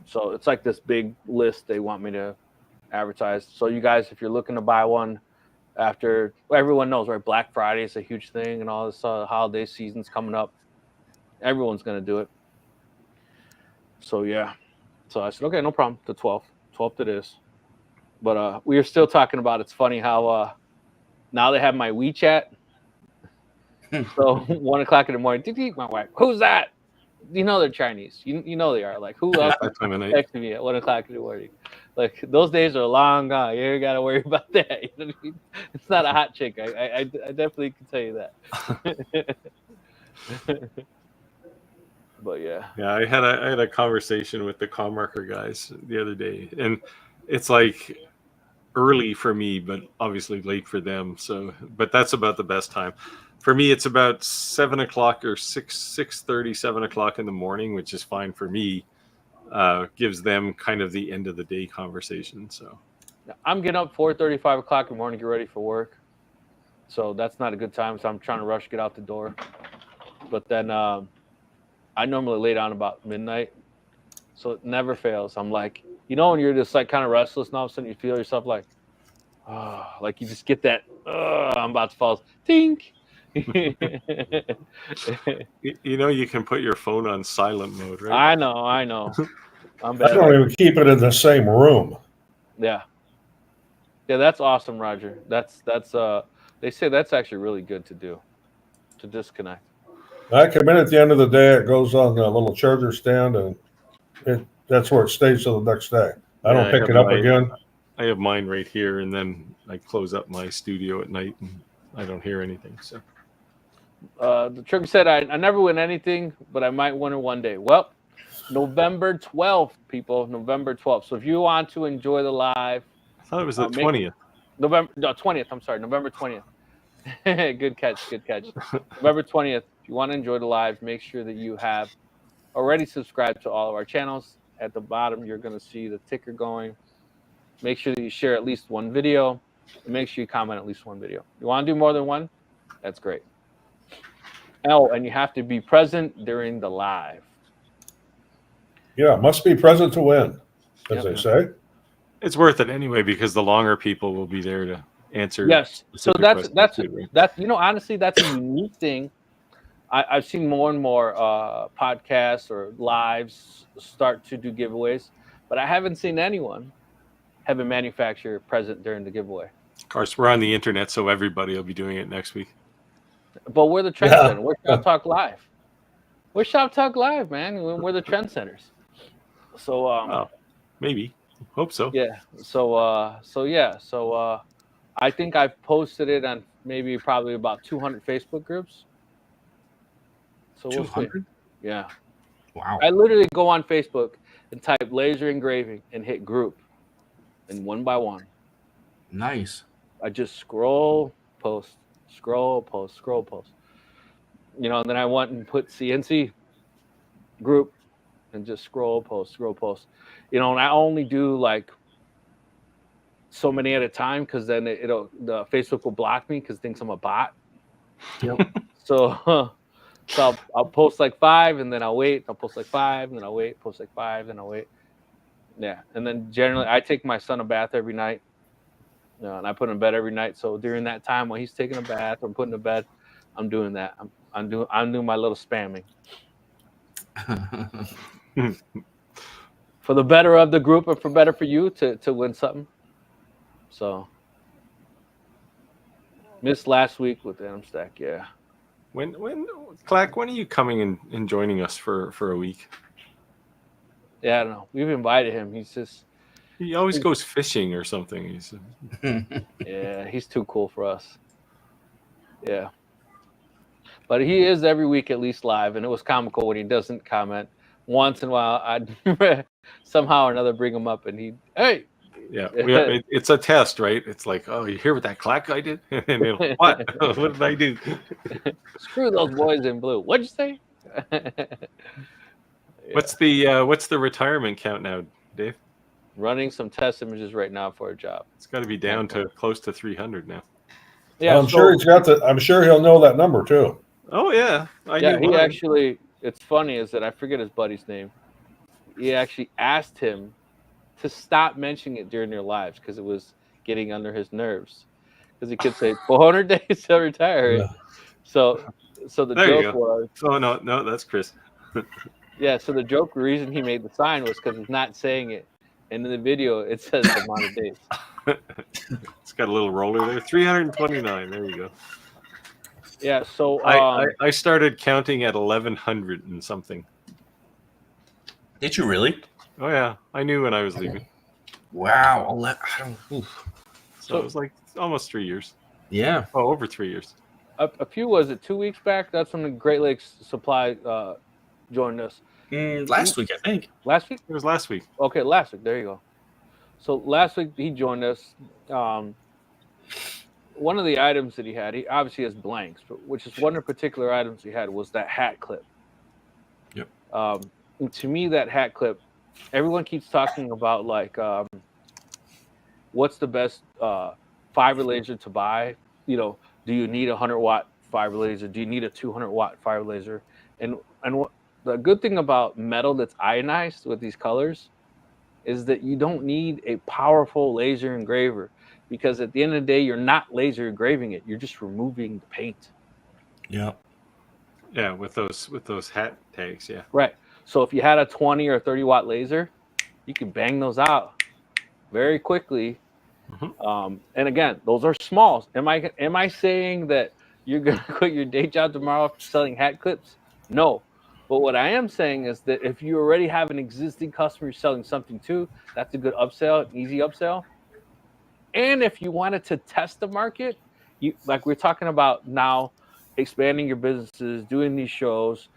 So it's like this big list they want me to advertise. So you guys, if you're looking to buy one after, everyone knows, right? Black Friday is a huge thing, and all this holiday season's coming up. Everyone's gonna do it. So yeah. So I said, okay, no problem. The 12th it is. But we are still talking about. It's funny how now they have my WeChat. So 1 o'clock in the morning, my wife, who's that? You know they're Chinese. You know they are. Like, who else is texting me at 1 o'clock in the morning? Like, those days are long gone. You ain't got to worry about that. You know what I mean? It's not a hot chick. I definitely can tell you that. But yeah. Yeah, I had a conversation with the Commarker guys the other day, and it's like early for me, but obviously late for them. So, but that's about the best time. For me, it's about 7 o'clock or 6:30, 7 o'clock in the morning, which is fine for me. Gives them kind of the end of the day conversation. So I'm getting up 4:30, 5 o'clock in the morning, get ready for work. So that's not a good time. So I'm trying to rush, get out the door. But then I normally lay down about midnight. So it never fails. I'm like, when you're just like kind of restless, and all of a sudden you feel yourself like, like you just get that, I'm about to fall. Tink. You can put your phone on silent mode, right? I know. I don't even keep it in the same room. Yeah, that's awesome, Roger. That's they say that's actually really good to do, to disconnect. I come in at the end of the day, it goes on the little charger stand, and that's where it stays till the next day. I don't pick it up again. I have mine right here, and then I close up my studio at night, and I don't hear anything. So the trigger said, I never win anything, but I might win it one day. Well, November 12th, people. November 12th. So if you want to enjoy the live, I thought it was the 20th. November 20th. I'm sorry, November 20th. Good catch. Good catch. November 20th. If you want to enjoy the live, make sure that you have already subscribed to all of our channels. At the bottom, you're going to see the ticker going. Make sure that you share at least one video. And make sure you comment at least one video. You want to do more than one? That's great. Oh, and you have to be present during the live. Yeah, must be present to win, as they say. It's worth it anyway because the longer people will be there to answer. Yes. So that's honestly, that's a unique thing. I've seen more and more podcasts or lives start to do giveaways, but I haven't seen anyone have a manufacturer present during the giveaway. Of course, we're on the internet, so everybody will be doing it next week. But we're the trend center. We're Shop Talk Live. We're Shop Talk Live, man. We're the trend centers. So maybe. Hope so. Yeah. So I think I've posted it on probably about 200 Facebook groups. So 200? Yeah. Wow. I literally go on Facebook and type laser engraving and hit group, and one by one. Nice. I just scroll, post. And then I went and put CNC group and just scroll, post. And I only do like so many at a time because then the Facebook will block me because it thinks I'm a bot. Yep. So I'll post like 5 and then I'll wait. I'll post like 5 and then I'll wait. Post like 5 and I'll wait. Yeah. And then generally I take my son a bath every night. And I put him in bed every night. So during that time when he's taking a bath or putting to bed, I'm doing that. I'm doing my little spamming. For the better of the group and for better for you to win something. So missed last week with Adam Stack, yeah. When Clack, when are you coming and joining us for a week? Yeah, I don't know. We've invited him. He always goes fishing or something. Yeah, he's too cool for us. Yeah. But he is every week at least live, and it was comical when he doesn't comment. Once in a while, I'd somehow or another bring him up, and hey. Yeah, it's a test, right? It's like, oh, you hear what that Clack guy did? And what? What did I do? Screw those boys in blue. What'd you say? Yeah. What's the retirement count now, Dave? Running some test images right now for a job. It's got to be down to close to 300 now. Yeah, I'm sure he'll know that number too. Oh yeah, he actually. It's funny is that I forget his buddy's name. He actually asked him to stop mentioning it during their lives because it was getting under his nerves. Because he could say 400 days to retire. Yeah. So the joke was. Oh no, that's Chris. Yeah, so the joke reason he made the sign was because he's not saying it. And in the video, it says the amount of days. It's got a little roller there. 329. There you go. Yeah, so... I started counting at 1,100 and something. Did you really? Oh, yeah. I knew when I was leaving. Wow. So it was like almost 3 years. Yeah. Oh, over 3 years. A few, was it 2 weeks back? That's when the Great Lakes Supply joined us. Last week, I think. Last week? It was last week. Okay, last week. There you go. So last week he joined us. One of the items that he had, he obviously has blanks, but one of the particular items he had was that hat clip. Yep. And to me, that hat clip, everyone keeps talking about like, what's the best fiber laser to buy? Do you need a 100-watt fiber laser? Do you need a 200-watt fiber laser? And what the good thing about metal that's ionized with these colors is that you don't need a powerful laser engraver because at the end of the day, you're not laser engraving it. You're just removing the paint. Yeah. Yeah, with those hat tags, yeah. Right. So if you had a 20 or 30-watt laser, you can bang those out very quickly. Mm-hmm. And again, those are small. Am I saying that you're going to quit your day job tomorrow after selling hat clips? No. But what I am saying is that if you already have an existing customer you're selling something to, that's a good upsell, an easy upsell. And if you wanted to test the market, like we're talking about now, expanding your businesses, doing these shows,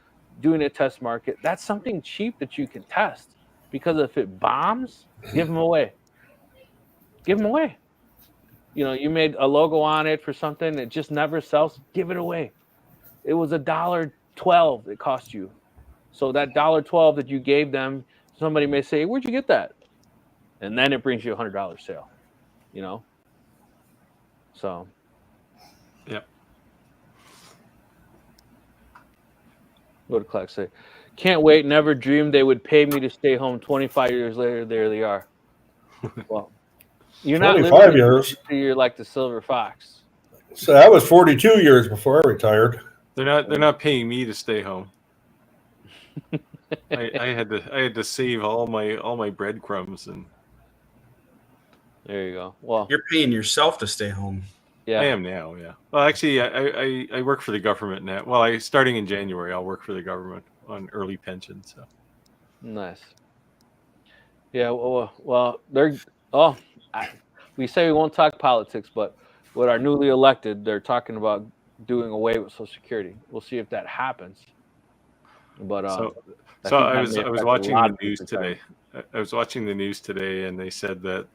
doing a test market. That's something cheap that you can test, because if it bombs, give them away. Give them away. You made a logo on it for something that just never sells, give it away. It was $1.12 it cost you. So that $1.12 that you gave them, somebody may say, where'd you get that? And then it brings you $100 sale, So. Yep. What did Clark say? Can't wait, never dreamed they would pay me to stay home. 25 years later, there they are. Well, you're not 25 years. You're like the silver fox. So that was 42 years before I retired. They're not paying me to stay home. I had to save all my breadcrumbs, and there you go. Well, you're paying yourself to stay home. Yeah, I am now. Yeah. Well, actually, I work for the government now. Well, starting in January, I'll work for the government on early pension. So nice. Yeah. Well, we say we won't talk politics, but with our newly elected, they're talking about doing away with Social Security. We'll see if that happens. But so I was watching the news today. I was watching the news today, and they said that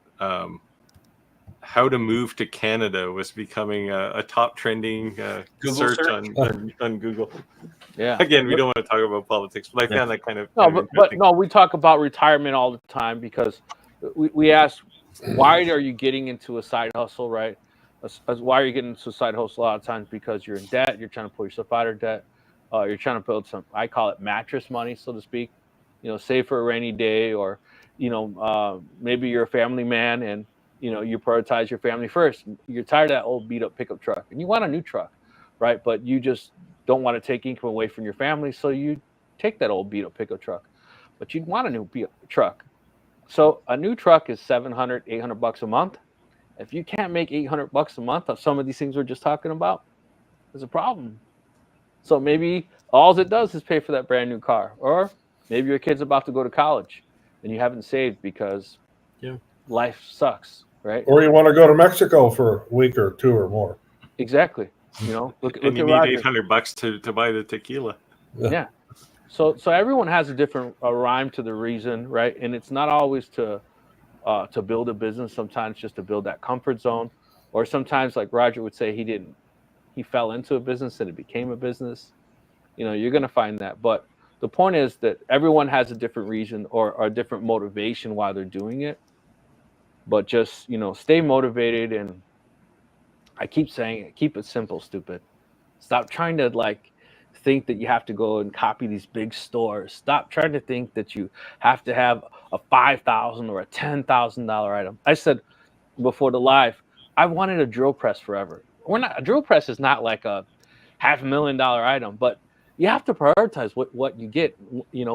how to move to Canada was becoming a top trending search on Google. Yeah. Again, we don't want to talk about politics, but I found that kind of no. We talk about retirement all the time, because we ask, why are you getting into a side hustle, right? Why are you getting into a side hustle? A lot of times because you're in debt. You're trying to pull yourself out of debt. You're trying to build some, I call it mattress money, so to speak. Save for a rainy day, or maybe you're a family man and you prioritize your family first. You're tired of that old beat up pickup truck and you want a new truck, right? But you just don't want to take income away from your family, so you take that old beat up pickup truck. But you'd want a new beat up truck. So a new truck is $700, $800 a month. If you can't make $800 a month of some of these things we're just talking about, there's a problem. So maybe all it does is pay for that brand new car, or maybe your kid's about to go to college and you haven't saved because life sucks, right? Or you want to go to Mexico for a week or two or more. Exactly. Look and you at need $800 to buy the tequila. Yeah. So everyone has a different rhyme to the reason, right? And it's not always to build a business. Sometimes just to build that comfort zone, or sometimes, like Roger would say, he fell into a business and it became a business. You're going to find that. But the point is that everyone has a different reason or a different motivation why they're doing it. But just, stay motivated. And I keep saying it, keep it simple, stupid. Stop trying to think that you have to go and copy these big stores. Stop trying to think that you have to have a $5,000 or a $10,000 item. I said before the live, I wanted a drill press forever. A drill press is not like a $500,000 item, but you have to prioritize what you get,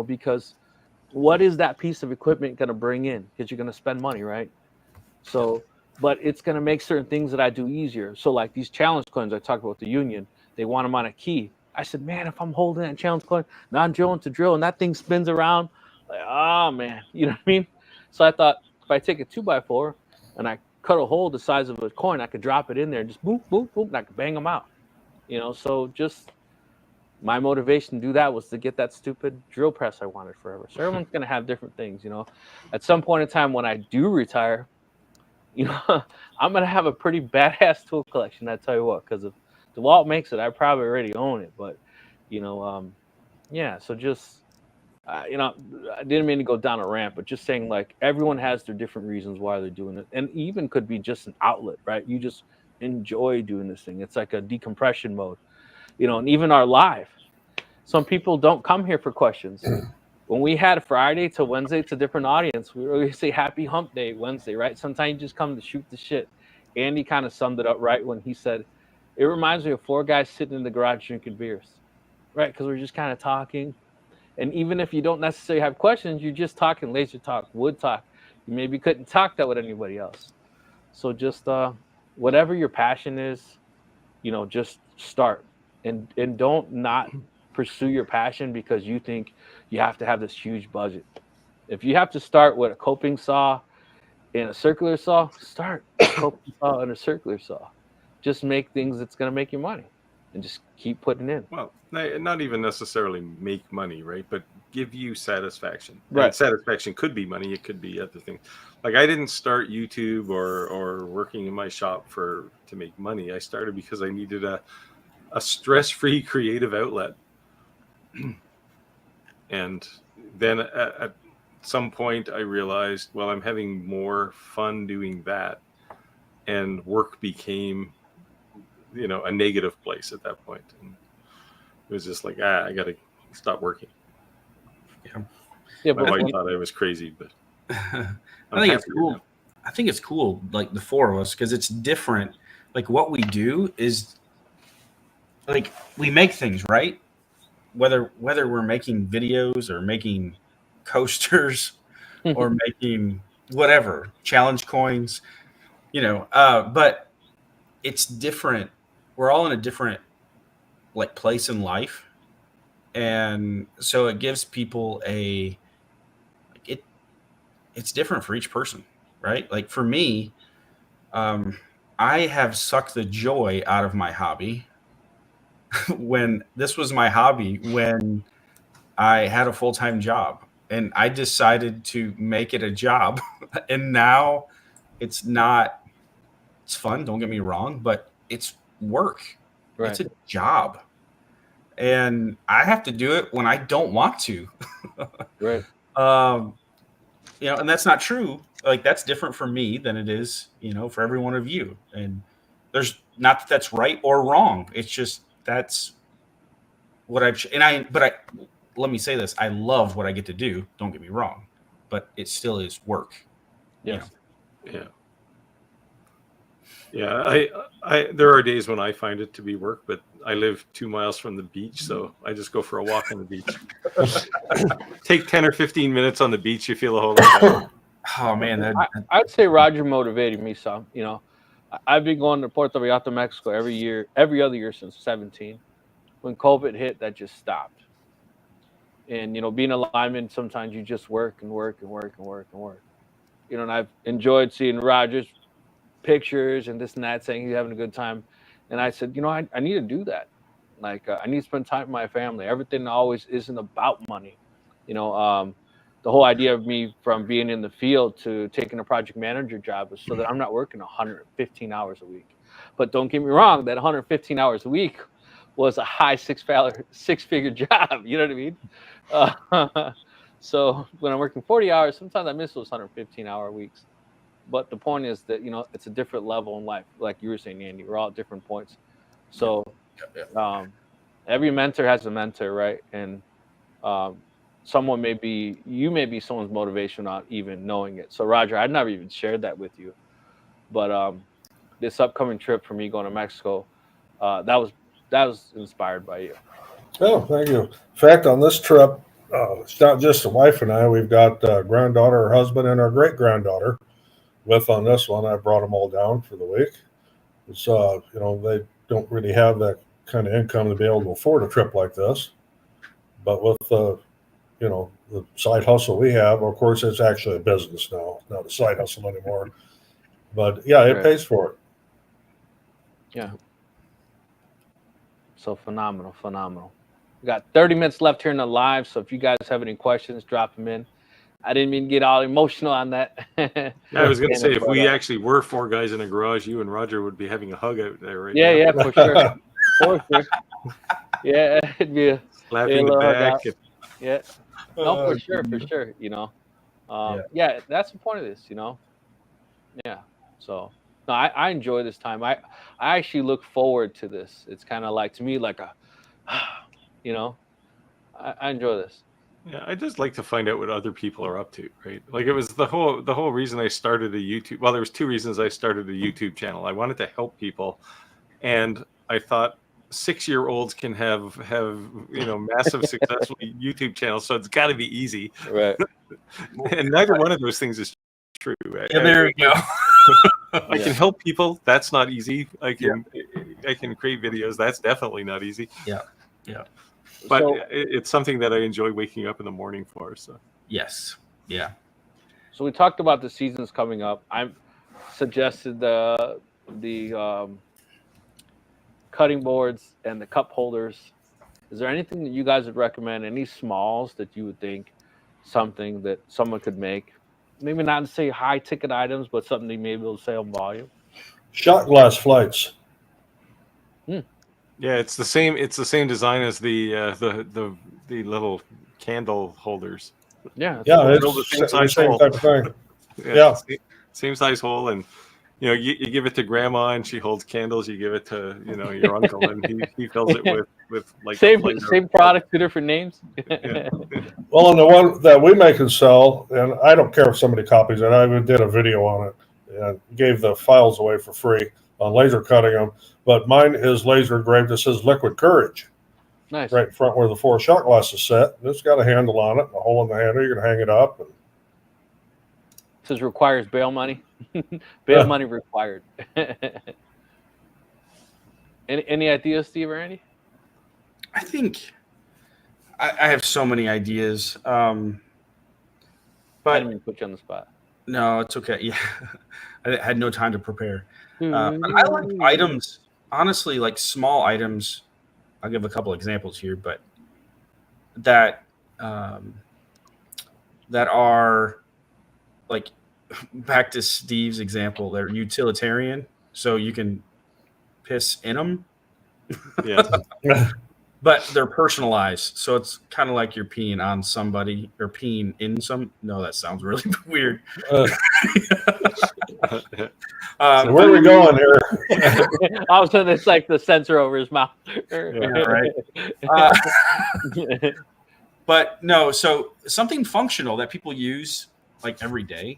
because what is that piece of equipment going to bring in? Because you're going to spend money, right? So, but it's going to make certain things that I do easier. So like these challenge coins, I talked about the union, they want them on a key. I said, man, if I'm holding that challenge coin, non-drilling to drill, and that thing spins around, oh man, you know what I mean? So I thought, if I take a 2x4 and I cut a hole the size of a coin, I could drop it in there and just boom, boom, boom, and I could bang them out. So just my motivation to do that was to get that stupid drill press I wanted forever. So everyone's going to have different things, At some point in time when I do retire, I'm going to have a pretty badass tool collection, I tell you what, because if DeWalt makes it, I probably already own it. But, so just, I didn't mean to go down a rant, but just saying everyone has their different reasons why they're doing it. And even could be just an outlet, right? You just enjoy doing this thing. It's like a decompression mode, and even our live. Some people don't come here for questions. When we had Friday to Wednesday to different audience, we always say happy hump day Wednesday, right? Sometimes you just come to shoot the shit. Andy kind of summed it up right when he said, it reminds me of 4 guys sitting in the garage drinking beers, right? Because we're just kind of talking. And even if you don't necessarily have questions, you're just talking laser talk, wood talk. You maybe couldn't talk that with anybody else. So just whatever your passion is, just start. And don't not pursue your passion because you think you have to have this huge budget. If you have to start with a coping saw and a circular saw, start a coping saw and a circular saw. Just make things that's going to make you money. and just keep putting in. Well, not even necessarily make money, right? But give you satisfaction. Right. And satisfaction could be money. It could be other things. Like I didn't start YouTube or working in my shop to make money. I started because I needed a stress-free creative outlet. And then at some point I realized, well, I'm having more fun doing that. And work became, a negative place at that point. And it was just like, I got to stop working. Yeah, my wife thought I was crazy, but I think it's cool. Now. I think it's cool, like the four of us, because it's different. Like what we do is, like we make things, right? Whether we're making videos or making coasters or making whatever challenge coins, but it's different. We're all in a different like place in life, and so it gives people it's different for each person, right? Like for me, I have sucked the joy out of my hobby when this was my hobby when I had a full-time job, and I decided to make it a job. And now it's fun, don't get me wrong, but it's work. Right. It's a job. And I have to do it when I don't want to. Right. And that's not true. Like that's different for me than it is, for every one of you. And there's not that that's right or wrong. It's just that's what let me say this. I love what I get to do. Don't get me wrong, but it still is work. Yes. Yeah. Yeah. There are days when I find it to be work, but I live 2 miles from the beach, so I just go for a walk on the beach. Take 10 or 15 minutes on the beach, you feel a whole lot better. Oh man, I'd say Roger motivated me some. I've been going to Puerto Vallarta, Mexico every other year since 17. When COVID hit, that just stopped. And being a lineman, sometimes you just work and work and work and work and work. And I've enjoyed seeing Roger's pictures and this and that, saying he's having a good time. And I said, I need to do that. Like I need to spend time with my family. Everything always isn't about money. The whole idea of me from being in the field to taking a project manager job was so that I'm not working 115 hours a week. But don't get me wrong, that 115 hours a week was a high six-figure job. You know what I mean? So when I'm working 40 hours, sometimes I miss those 115-hour weeks. But the point is that, it's a different level in life. Like you were saying, Andy, we're all at different points. So every mentor has a mentor, right? And you may be someone's motivation without even knowing it. So Roger, I'd never even shared that with you. But this upcoming trip for me going to Mexico, that was inspired by you. Oh, thank you. In fact, on this trip, it's not just the wife and I. We've got granddaughter, her husband, and our great-granddaughter with on this one. I brought them all down for the week. It's, they don't really have that kind of income to be able to afford a trip like this. But with, the side hustle we have, of course, it's actually a business now, not a side hustle anymore. But, yeah, it pays for it. Yeah. So phenomenal. We got 30 minutes left here in the live, so if you guys have any questions, drop them in. I didn't mean to get all emotional on that. I was going to say, if we actually were 4 guys in a garage, you and Roger would be having a hug out there right now. Yeah, for sure. For sure. Yeah, it'd be a slapping the back. Yeah. No, for sure. Yeah, that's the point of this, Yeah. So no, I enjoy this time. I actually look forward to this. It's kind of like, to me, like I enjoy this. Yeah, I just like to find out what other people are up to, right? Like it was the whole reason I started a YouTube. Well, there was 2 reasons I started a YouTube channel. I wanted to help people, and I thought 6-year-olds can have massive successful YouTube channels, so it's got to be easy, right? And neither one of those things is true. Yeah, there we go. I can help people. That's not easy. I can create videos. That's definitely not easy. Yeah. But it's something that I enjoy waking up in the morning for. So yes, yeah. So we talked about the seasons coming up. I suggested the cutting boards and the cup holders, is there anything that you guys would recommend? Any smalls that you would think something that someone could make? Maybe not to say high ticket items, but something they may be able to sell volume. Shot glass flights. Yeah, it's the same. It's the same design as the little candle holders. Yeah, Yeah, It's it's the same type of thing. Yeah. Same size hole, and you give it to grandma, and she holds candles. You give it to your uncle, and he fills it with like same product, two different names. Yeah. Well, and the one that we make and sell, and I don't care if somebody copies it. I did a video on it and gave the files away for free on laser cutting them. But mine is laser engraved. It says Liquid Courage. Nice. Right in front where the 4 shot glasses set. It's got a handle on it, a hole in the handle. You can hang it up. And... It says requires bail money. Bail money required. Any ideas, Steve or Andy? I think I have so many ideas. But I didn't mean to put you on the spot. No, it's okay. Yeah, I had no time to prepare. But I like items, honestly, like small items. I'll give a couple examples here, but that are like, back to Steve's example, they're utilitarian, so you can piss in them. Yeah. But they're personalized, so it's kind of like you're peeing on somebody or peeing in some. No, that sounds really weird. So where are we going here? All of a sudden, it's like the sensor over his mouth. Yeah, right. But no, so something functional that people use like every day.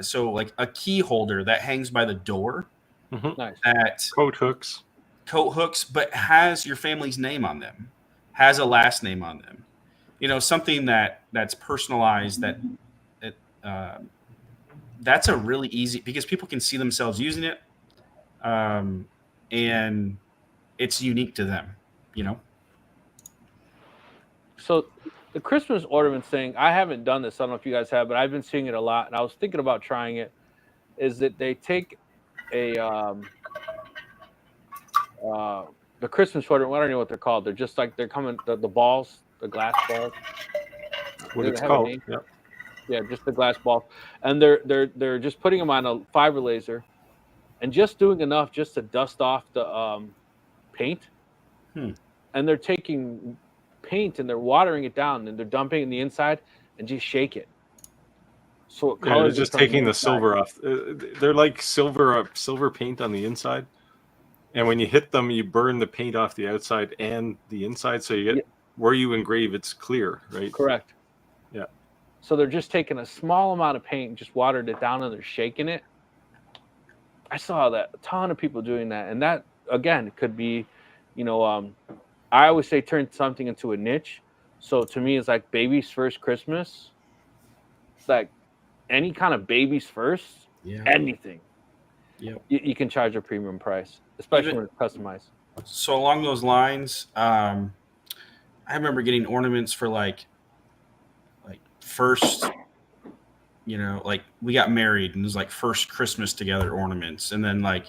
So like a key holder that hangs by the door. Mm-hmm. Nice. That coat hooks, but has your family's name on them, has a last name on them. Something that's personalized. That's a really easy, because people can see themselves using it, and it's unique to them. So the Christmas ornaments thing, I haven't done this. I don't know if you guys have, but I've been seeing it a lot, and I was thinking about trying it. Is that they take the Christmas ornament? I don't know what they're called. They're just like, they're coming the balls, the glass balls. What it's called? Yeah, just the glass balls, and they're just putting them on a fiber laser, and just doing enough just to dust off the paint. And they're taking paint and they're watering it down, and they're dumping it in the inside and just shake it. So it colors. They're just taking the silver off. They're like silver paint on the inside, and when you hit them, you burn the paint off the outside and the inside, so you get where you engrave, it's clear, right? Correct. Yeah. So they're just taking a small amount of paint and just watered it down, and they're shaking it. I saw that a ton of people doing that, and that again could be, I always say turn something into a niche. So to me, it's like baby's first Christmas. It's like any kind of baby's first, anything. Yeah, you can charge a premium price, especially when it's customized. So along those lines, I remember getting ornaments for like first, like we got married, and it was like first Christmas together ornaments, and then like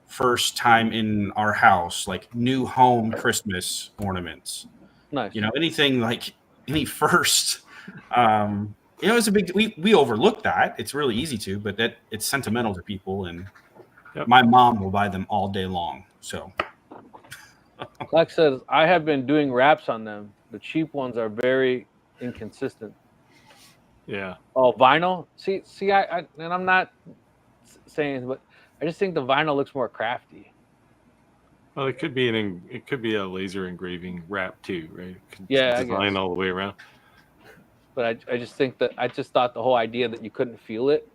first time in our house, like new home Christmas ornaments. Nice. Anything like any first. It's a big. We overlook that. It's really easy to, but that it's sentimental to people, and my mom will buy them all day long. So, like says, I have been doing wraps on them. The cheap ones are very inconsistent. Yeah. Oh, vinyl. See, I and I'm not saying, but I just think the vinyl looks more crafty. Well, it could be a laser engraving wrap too, right? Design all the way around. But I just think that I just thought the whole idea that you couldn't feel it,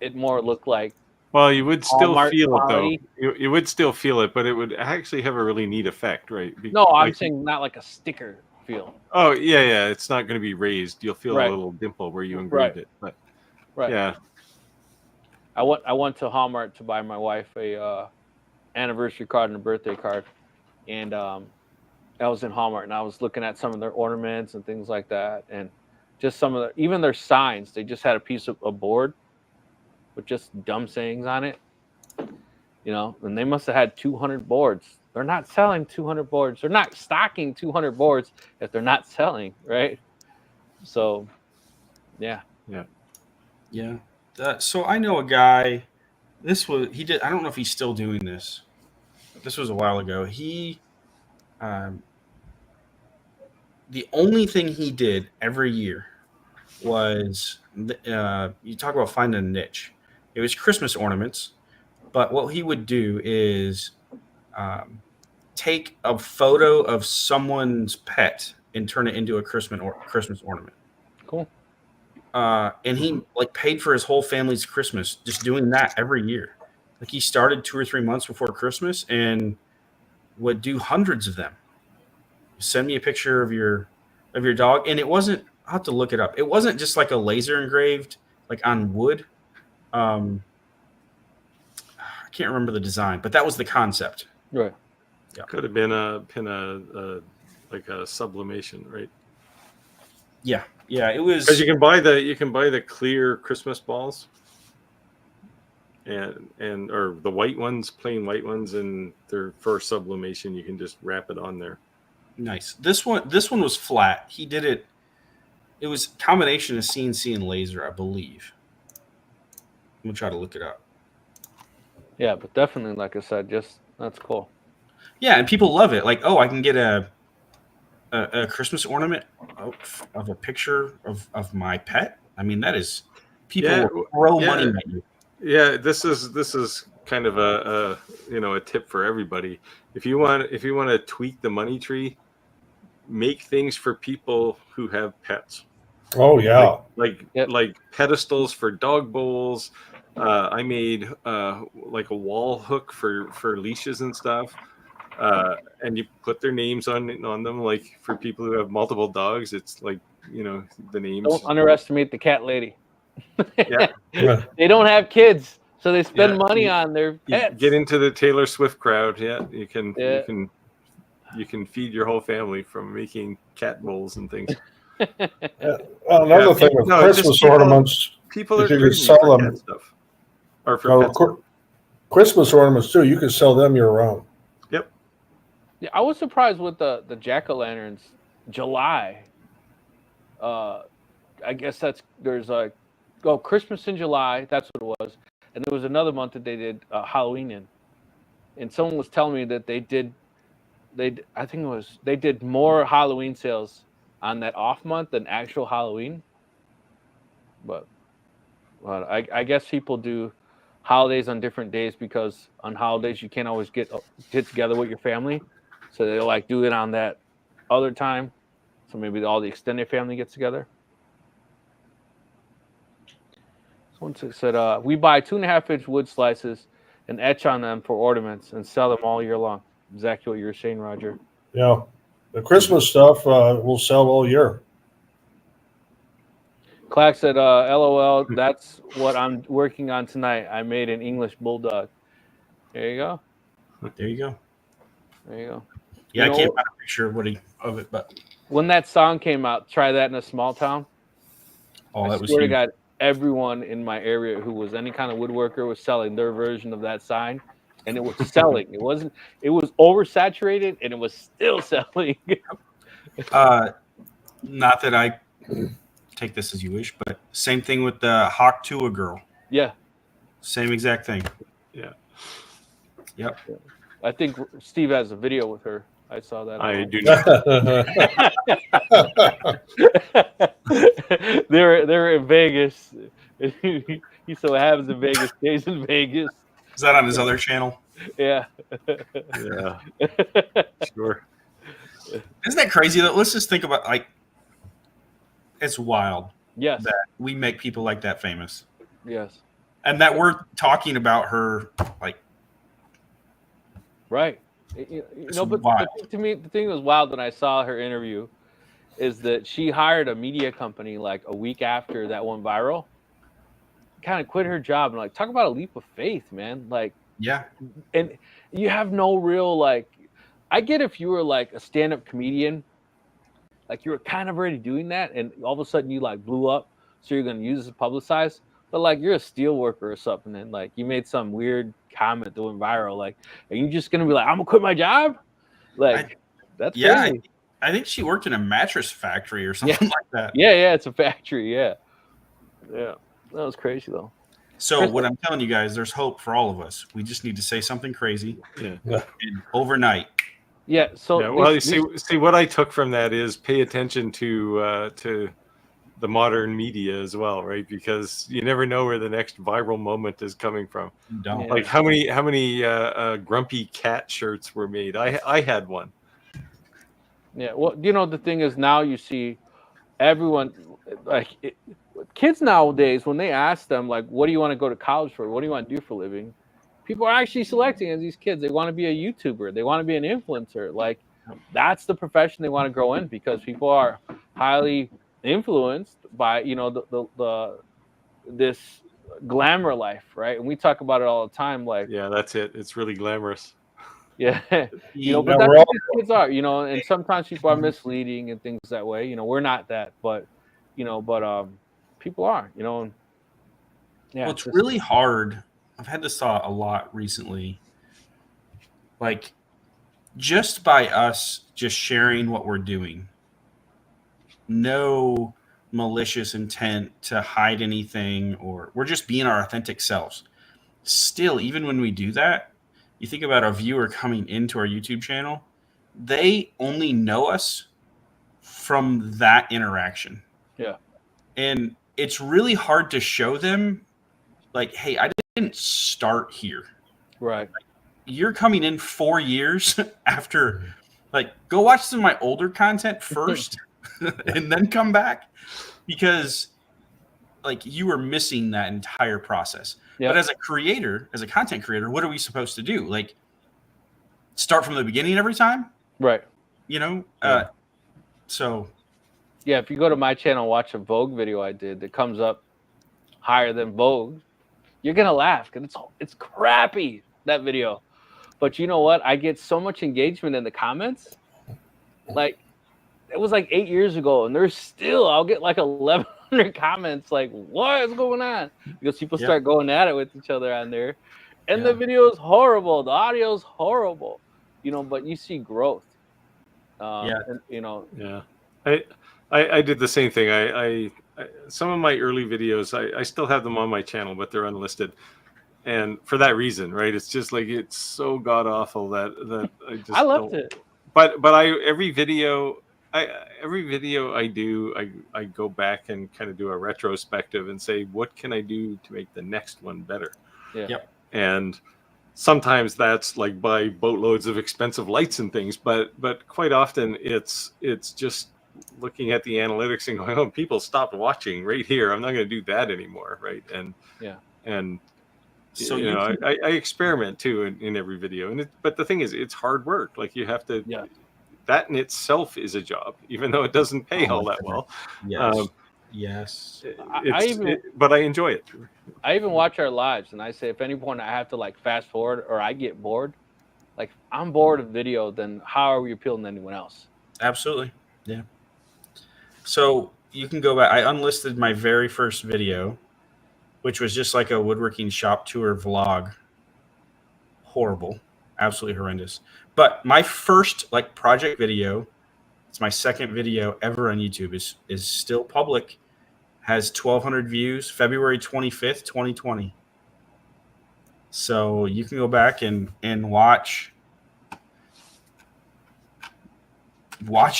it more looked like. Well, you would still feel quality. it though. You would still feel it, but it would actually have a really neat effect, right? No, I'm saying not like a sticker feel. Oh yeah. It's not going to be raised. You'll feel a little dimple where you engraved it, but yeah. I went to Hallmark to buy my wife a anniversary card and a birthday card, and I was in Hallmark, and I was looking at some of their ornaments and things like that, and just some of even their signs. They just had a piece of a board with just dumb sayings on it, you know, and they must have had 200 boards. They're not selling 200 boards. They're not stocking 200 boards if they're not selling, right? So, yeah. So I know a guy. He did. I don't know if he's still doing this. This was a while ago. The only thing he did every year was you talk about finding a niche. It was Christmas ornaments, but what he would do is take a photo of someone's pet and turn it into a Christmas ornament. Cool. And he like paid for his whole family's Christmas just doing that every year. Like he started 2 or 3 months before Christmas and would do hundreds of them. Send me a picture of your dog, and it wasn't. I'll have to look it up. It wasn't just like a laser engraved like on wood. I can't remember the design, but that was the concept. Right. Yeah. Could have been like a sublimation, right? Yeah. It was because you can buy the clear Christmas balls, and or the white ones, plain white ones, and they're for sublimation. You can just wrap it on there. Nice. This one was flat. He did it. It was a combination of CNC and laser, I believe. I'm gonna try to look it up. Yeah, but definitely, like I said, that's cool. Yeah, and people love it. Like, oh, I can get a Christmas ornament of a picture of my pet. I mean, that is people will throw money at you. Yeah, this is kind of a tip for everybody. If you want to tweak the money tree, make things for people who have pets. Oh yeah, like pedestals for dog bowls. I made like a wall hook for leashes and stuff. And you put their names on them, like for people who have multiple dogs. It's like, the names. Don't underestimate the cat lady. Yeah. They don't have kids, so they spend money on their pets. Get into the Taylor Swift crowd. Yeah, you can feed your whole family from making cat bowls and things. Well, another thing with Christmas ornaments, people are you can sell them. Stuff. Or for Christmas ornaments too. You can sell them year round. Yep. Yeah, I was surprised with the jack-o'-lanterns. July. I guess there's Christmas in July. That's what it was. And there was another month that they did Halloween in. And someone was telling me that they did more Halloween sales on that off month than actual Halloween. But I guess people do holidays on different days because on holidays you can't always get together with your family. So they like do it on that other time. So maybe all the extended family gets together. Someone said, we buy 2.5-inch wood slices and etch on them for ornaments and sell them all year long. Exactly what you were saying, Roger. Yeah. The Christmas stuff will sell all year. Clack said, LOL, that's what I'm working on tonight. I made an English bulldog. There you go. There you go. Yeah, I can't find a picture of it, but when that song came out, Try That in a Small Town. Oh, I swear to God, everyone in my area who was any kind of woodworker was selling their version of that sign, and it was selling. It was oversaturated, and it was still selling. Not that I take this as you wish, but same thing with the Hawk to a girl. Yeah. Same exact thing. Yeah. Yep. I think Steve has a video with her. I saw that. I do not. They're in Vegas. He so happens in Vegas. Stays in Vegas. Is that on his other channel? Yeah. Yeah. Sure. Isn't that crazy though? Let's just think about it's wild. Yes. That we make people like that famous. Yes. And that we're talking about her right. But to me, the thing that was wild when I saw her interview is that she hired a media company like a week after that went viral. Kind of quit her job and talk about a leap of faith, man. Yeah. And you have no real I get if you were a stand-up comedian, you were kind of already doing that, and all of a sudden you blew up, so you're gonna use it to publicize. But like you're a steel worker or something, and like you made some weird comment that went viral, like, are you just gonna be like, I'm gonna quit my job? Like, that's crazy. I think she worked in a mattress factory or something like that. Yeah, it's a factory. Yeah, that was crazy though. So what I'm telling you guys, there's hope for all of us. We just need to say something crazy, and overnight. Yeah. So well, you see, what I took from that is pay attention to the modern media as well, right? Because you never know where the next viral moment is coming from. You don't. Like how many grumpy cat shirts were made? I had one. Yeah. Well, the thing is now you see everyone like kids nowadays when they ask them like, what do you want to go to college for? What do you want to do for a living? People are actually selecting as these kids. They want to be a YouTuber. They want to be an influencer. Like that's the profession they want to grow in because people are highly influenced by this glamour life, right? And we talk about it all the time. Like that's it. It's really glamorous. Yeah, but that's what these kids are, and sometimes people are misleading and things that way. We're not that, but people are, Yeah, well, it's really hard. I've had this thought a lot recently. Like, just by us just sharing what we're doing, no malicious intent to hide anything, or we're just being our authentic selves. Still, even when we do that, you think about a viewer coming into our YouTube channel, they only know us from that interaction. Yeah. And it's really hard to show them, like, hey, I didn't start here. Right. Like, you're coming in 4 years after, like, go watch some of my older content first and then come back, because like you were missing that entire process. Yep. But as a creator, as a content creator, what are we supposed to do? Like, start from the beginning every time? Right. So. Yeah, if you go to my channel and watch a Vogue video I did that comes up higher than Vogue, you're going to laugh because it's crappy, that video. But you know what? I get so much engagement in the comments. Like, it was like 8 years ago, and I'll get like 1,100 comments like, what is going on? Because people start going at it with each other on there. And the video is horrible. The audio is horrible. But you see growth. And, I did the same thing. I some of my early videos, I still have them on my channel, but they're unlisted. And for that reason, right? It's just like, it's so god awful that I loved it. But every video I do, I go back and kind of do a retrospective and say, what can I do to make the next one better? Yeah. Yep. And sometimes that's like buy boatloads of expensive lights and things, but quite often it's just looking at the analytics and going, oh, people stopped watching right here. I'm not going to do that anymore, right? And so I experiment too in every video, but the thing is, it's hard work. Like, you have to. Yeah. That in itself is a job, even though it doesn't pay all that well. Yes. But I enjoy it. I even watch our lives, and I say, if any point I have to like fast forward or I get bored, like I'm bored of video, then how are we appealing to anyone else? Absolutely. Yeah. So you can go back. I unlisted my very first video, which was just like a woodworking shop tour vlog. Horrible. Absolutely horrendous. But my first like project video, it's my second video ever on YouTube, is still public, has 1,200 views, February 25th, 2020. So you can go back and watch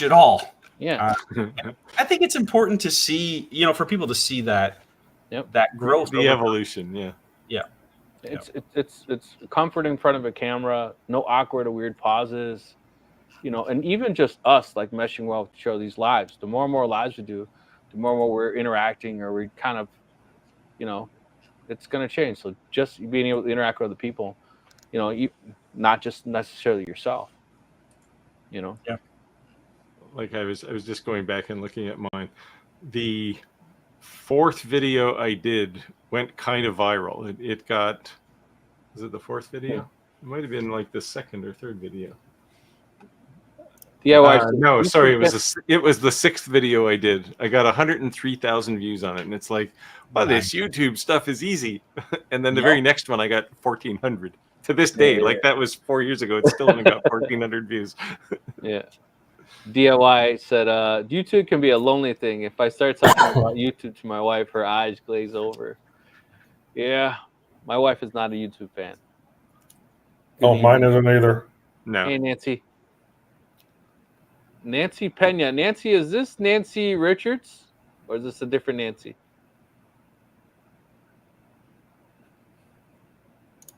it all. Yeah. I think it's important to see, for people to see that, that growth, the evolution. Yeah. Yeah. It's comfort in front of a camera, no awkward or weird pauses, and even just us like meshing well to show these lives. The more and more lives we do, the more and more we're interacting, or we kind of, it's going to change. So just being able to interact with other people, you not just necessarily yourself, Yeah. Like I was just going back and looking at mine. The fourth video I did went kind of viral. It got, was it the fourth video? It might have been like the second or third video. DIY. No, sorry, it was the sixth video I did. I got 103,000 views on it, and it's like, well, this YouTube stuff is easy. And then the very next one, I got 1,400 to this day. Like that was 4 years ago. It's still only got 1,400 views. Yeah. DIY said, YouTube can be a lonely thing. If I start talking about YouTube to my wife, her eyes glaze over. Yeah, my wife is not a YouTube fan. Oh, mine isn't either. No. Hey, Nancy. Nancy Pena. Nancy, is this Nancy Richards? Or is this a different Nancy?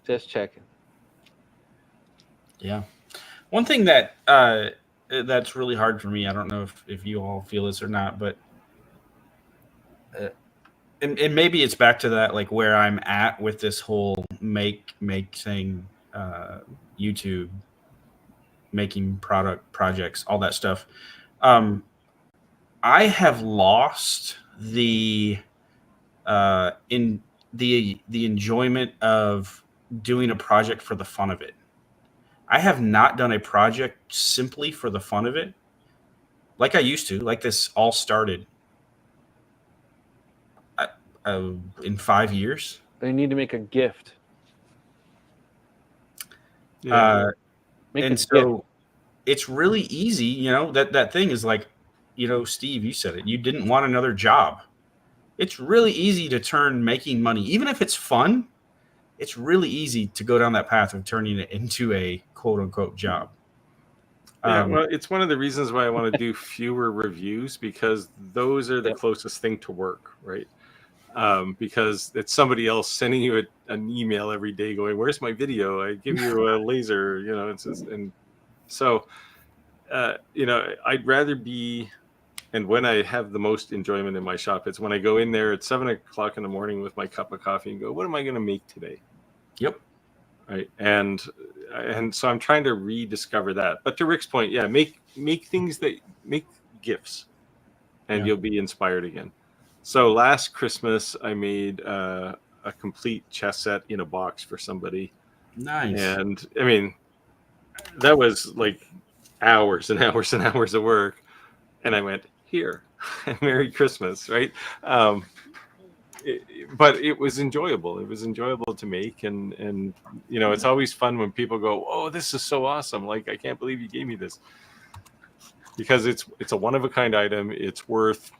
Just checking. Yeah. One thing that that's really hard for me, I don't know if you all feel this or not, but and maybe it's back to that, like where I'm at with this whole make thing, YouTube, making projects, all that stuff. I have lost the enjoyment of doing a project for the fun of it. I have not done a project simply for the fun of it, like I used to. Like this all started in 5 years. They need to make a gift. Yeah. And so it's really easy, you know, that thing is like, you know, Steve, you said it, you didn't want another job. It's really easy to turn making money, even if it's fun, it's really easy to go down that path of turning it into a quote unquote job. Yeah, well, it's one of the reasons why I want to do fewer reviews, because those are the closest thing to work, right? Because it's somebody else sending you an email every day going, "Where's my video? I give you a laser," you know. It's just, and so, you know, I'd rather be. And when I have the most enjoyment in my shop, it's when I go in there at 7 o'clock in the morning with my cup of coffee and go, "What am I going to make today?" Yep. Right. And so I'm trying to rediscover that. But to Rick's point, yeah, make things that make gifts, and you'll be inspired again. So last Christmas, I made a complete chess set in a box for somebody. Nice. And I mean, that was like hours and hours and hours of work. And I went, here, Merry Christmas, right? But it was enjoyable. It was enjoyable to make. And you know, it's always fun when people go, "Oh, this is so awesome. Like, I can't believe you gave me this." Because it's a one-of-a-kind item. It's worth,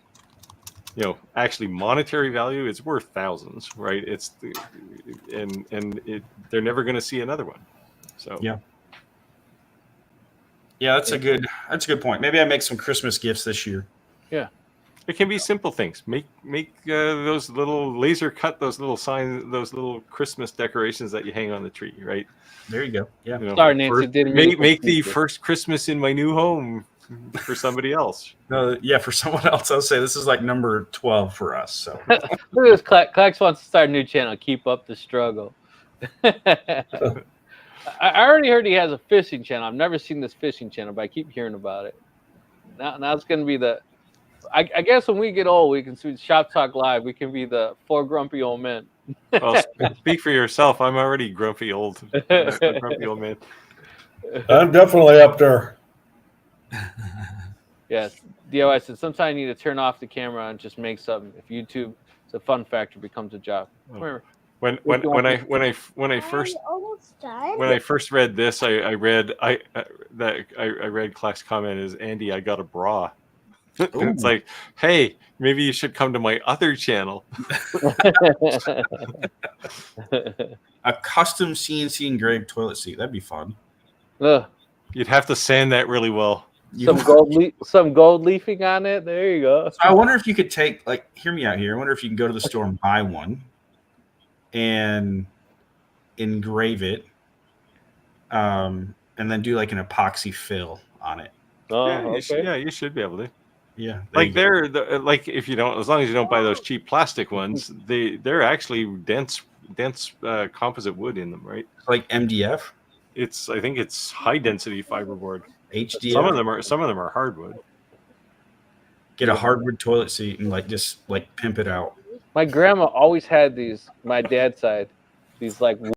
you know, actually monetary value. It's worth thousands, right? They're never going to see another one. So yeah, that's a good point. Maybe I make some Christmas gifts this year. Yeah, it can be simple things. Make those little laser cut, those little signs, those little Christmas decorations that you hang on the tree, right? There you go. Yeah. You know, sorry, Nancy. Didn't make the first Christmas in my new home for somebody else. No, yeah, for someone else. I'll say this is like number 12 for us. So look at this. Clax wants to start a new channel. Keep up the struggle. I already heard he has a fishing channel. I've never seen this fishing channel, but I keep hearing about it. Now it's going to be the. I guess when we get old, we can see Shop Talk Live. We can be the 4 grumpy old men. Well, speak for yourself. I'm already grumpy old. Grumpy old man. I'm definitely up there. Yes, DIY said sometimes you need to turn off the camera and just make something. If YouTube, it's a fun factor, becomes a job. When I first read this, I read Clark's comment is, "Andy, I got a bra." It's like, hey, maybe you should come to my other channel. A custom CNC engraved toilet seat. That'd be fun. You'd have to sand that really well. Some gold leafing on it. There you go. So I wonder if you could take, like, hear me out here. I wonder if you can go to the store and buy one and engrave it, and then do like an epoxy fill on it. Oh, yeah, you should be able to. Yeah, like like if you don't, as long as you don't buy those cheap plastic ones, they're actually dense composite wood in them, right? Like MDF. I think it's high density fiberboard. HDF. Some of them are hardwood. Get a hardwood toilet seat and just pimp it out. My grandma always had these. My dad's side, these like wood,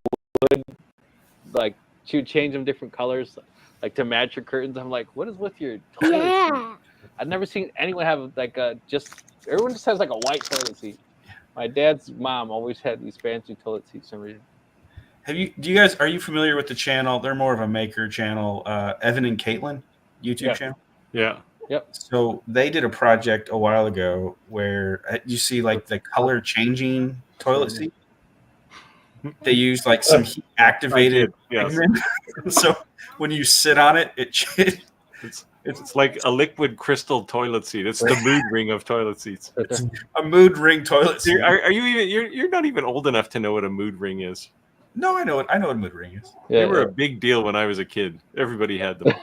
like she would change them different colors. like to match your curtains. I'm like, what is with your toilet seat? I've never seen anyone have like everyone just has like a white toilet seat. My dad's mom always had these fancy toilet seats for some reason. Are you familiar with the channel? They're more of a maker channel, Evan and Caitlin YouTube channel. Yeah. Yep. So they did a project a while ago where you see like the color changing toilet seat. They used like some heat activated pigment. So when you sit on it, it's like a liquid crystal toilet seat. It's the mood ring of toilet seats. It's a mood ring toilet seat. Are you even? You're not even old enough to know what a mood ring is. No, I know what a mood ring is. They were a big deal when I was a kid. Everybody had them.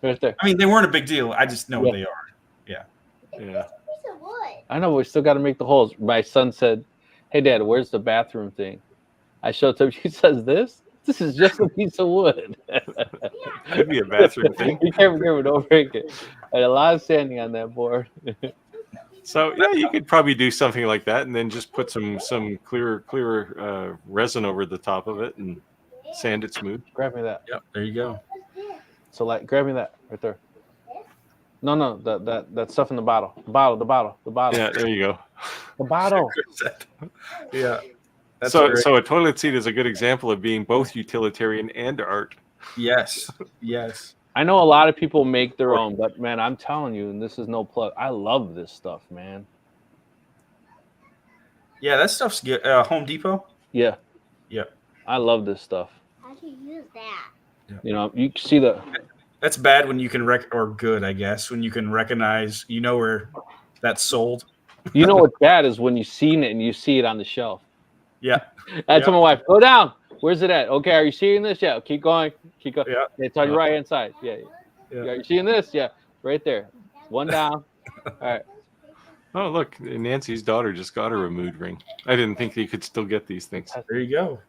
Right there. I mean, they weren't a big deal. I just know what they are. Yeah. Yeah. I know, we still got to make the holes. My son said, "Hey, Dad, where's the bathroom thing?" I showed him. He says, "This is just a piece of wood." Could be a bathroom thing. You can't don't break it. I had a lot of sanding on that board. So yeah, you could probably do something like that, and then just put some clearer resin over the top of it and sand it smooth. Grab me that. Yep, there you go. So like, grab me that right there. No, that stuff in the bottle. The bottle. Yeah, there you go. The bottle. Yeah. So a toilet seat is a good example of being both utilitarian and art. Yes. I know a lot of people make their own, but man, I'm telling you, and this is no plug, I love this stuff, man. Yeah, that stuff's good. Home Depot? Yeah. Yep. I love this stuff. How do you use that? Yep. You know, you see the... That's bad when you can or good, I guess, when you can recognize, where that's sold. You know what's bad is when you've seen it and you see it on the shelf. Yeah. I told my wife, go down. Where's it at? Okay, are you seeing this? Yeah, keep going. Yeah. It's on your right hand side. Yeah. Are you seeing this? Yeah, right there. One down. All right. Oh, look, Nancy's daughter just got her a mood ring. I didn't think you could still get these things. There you go.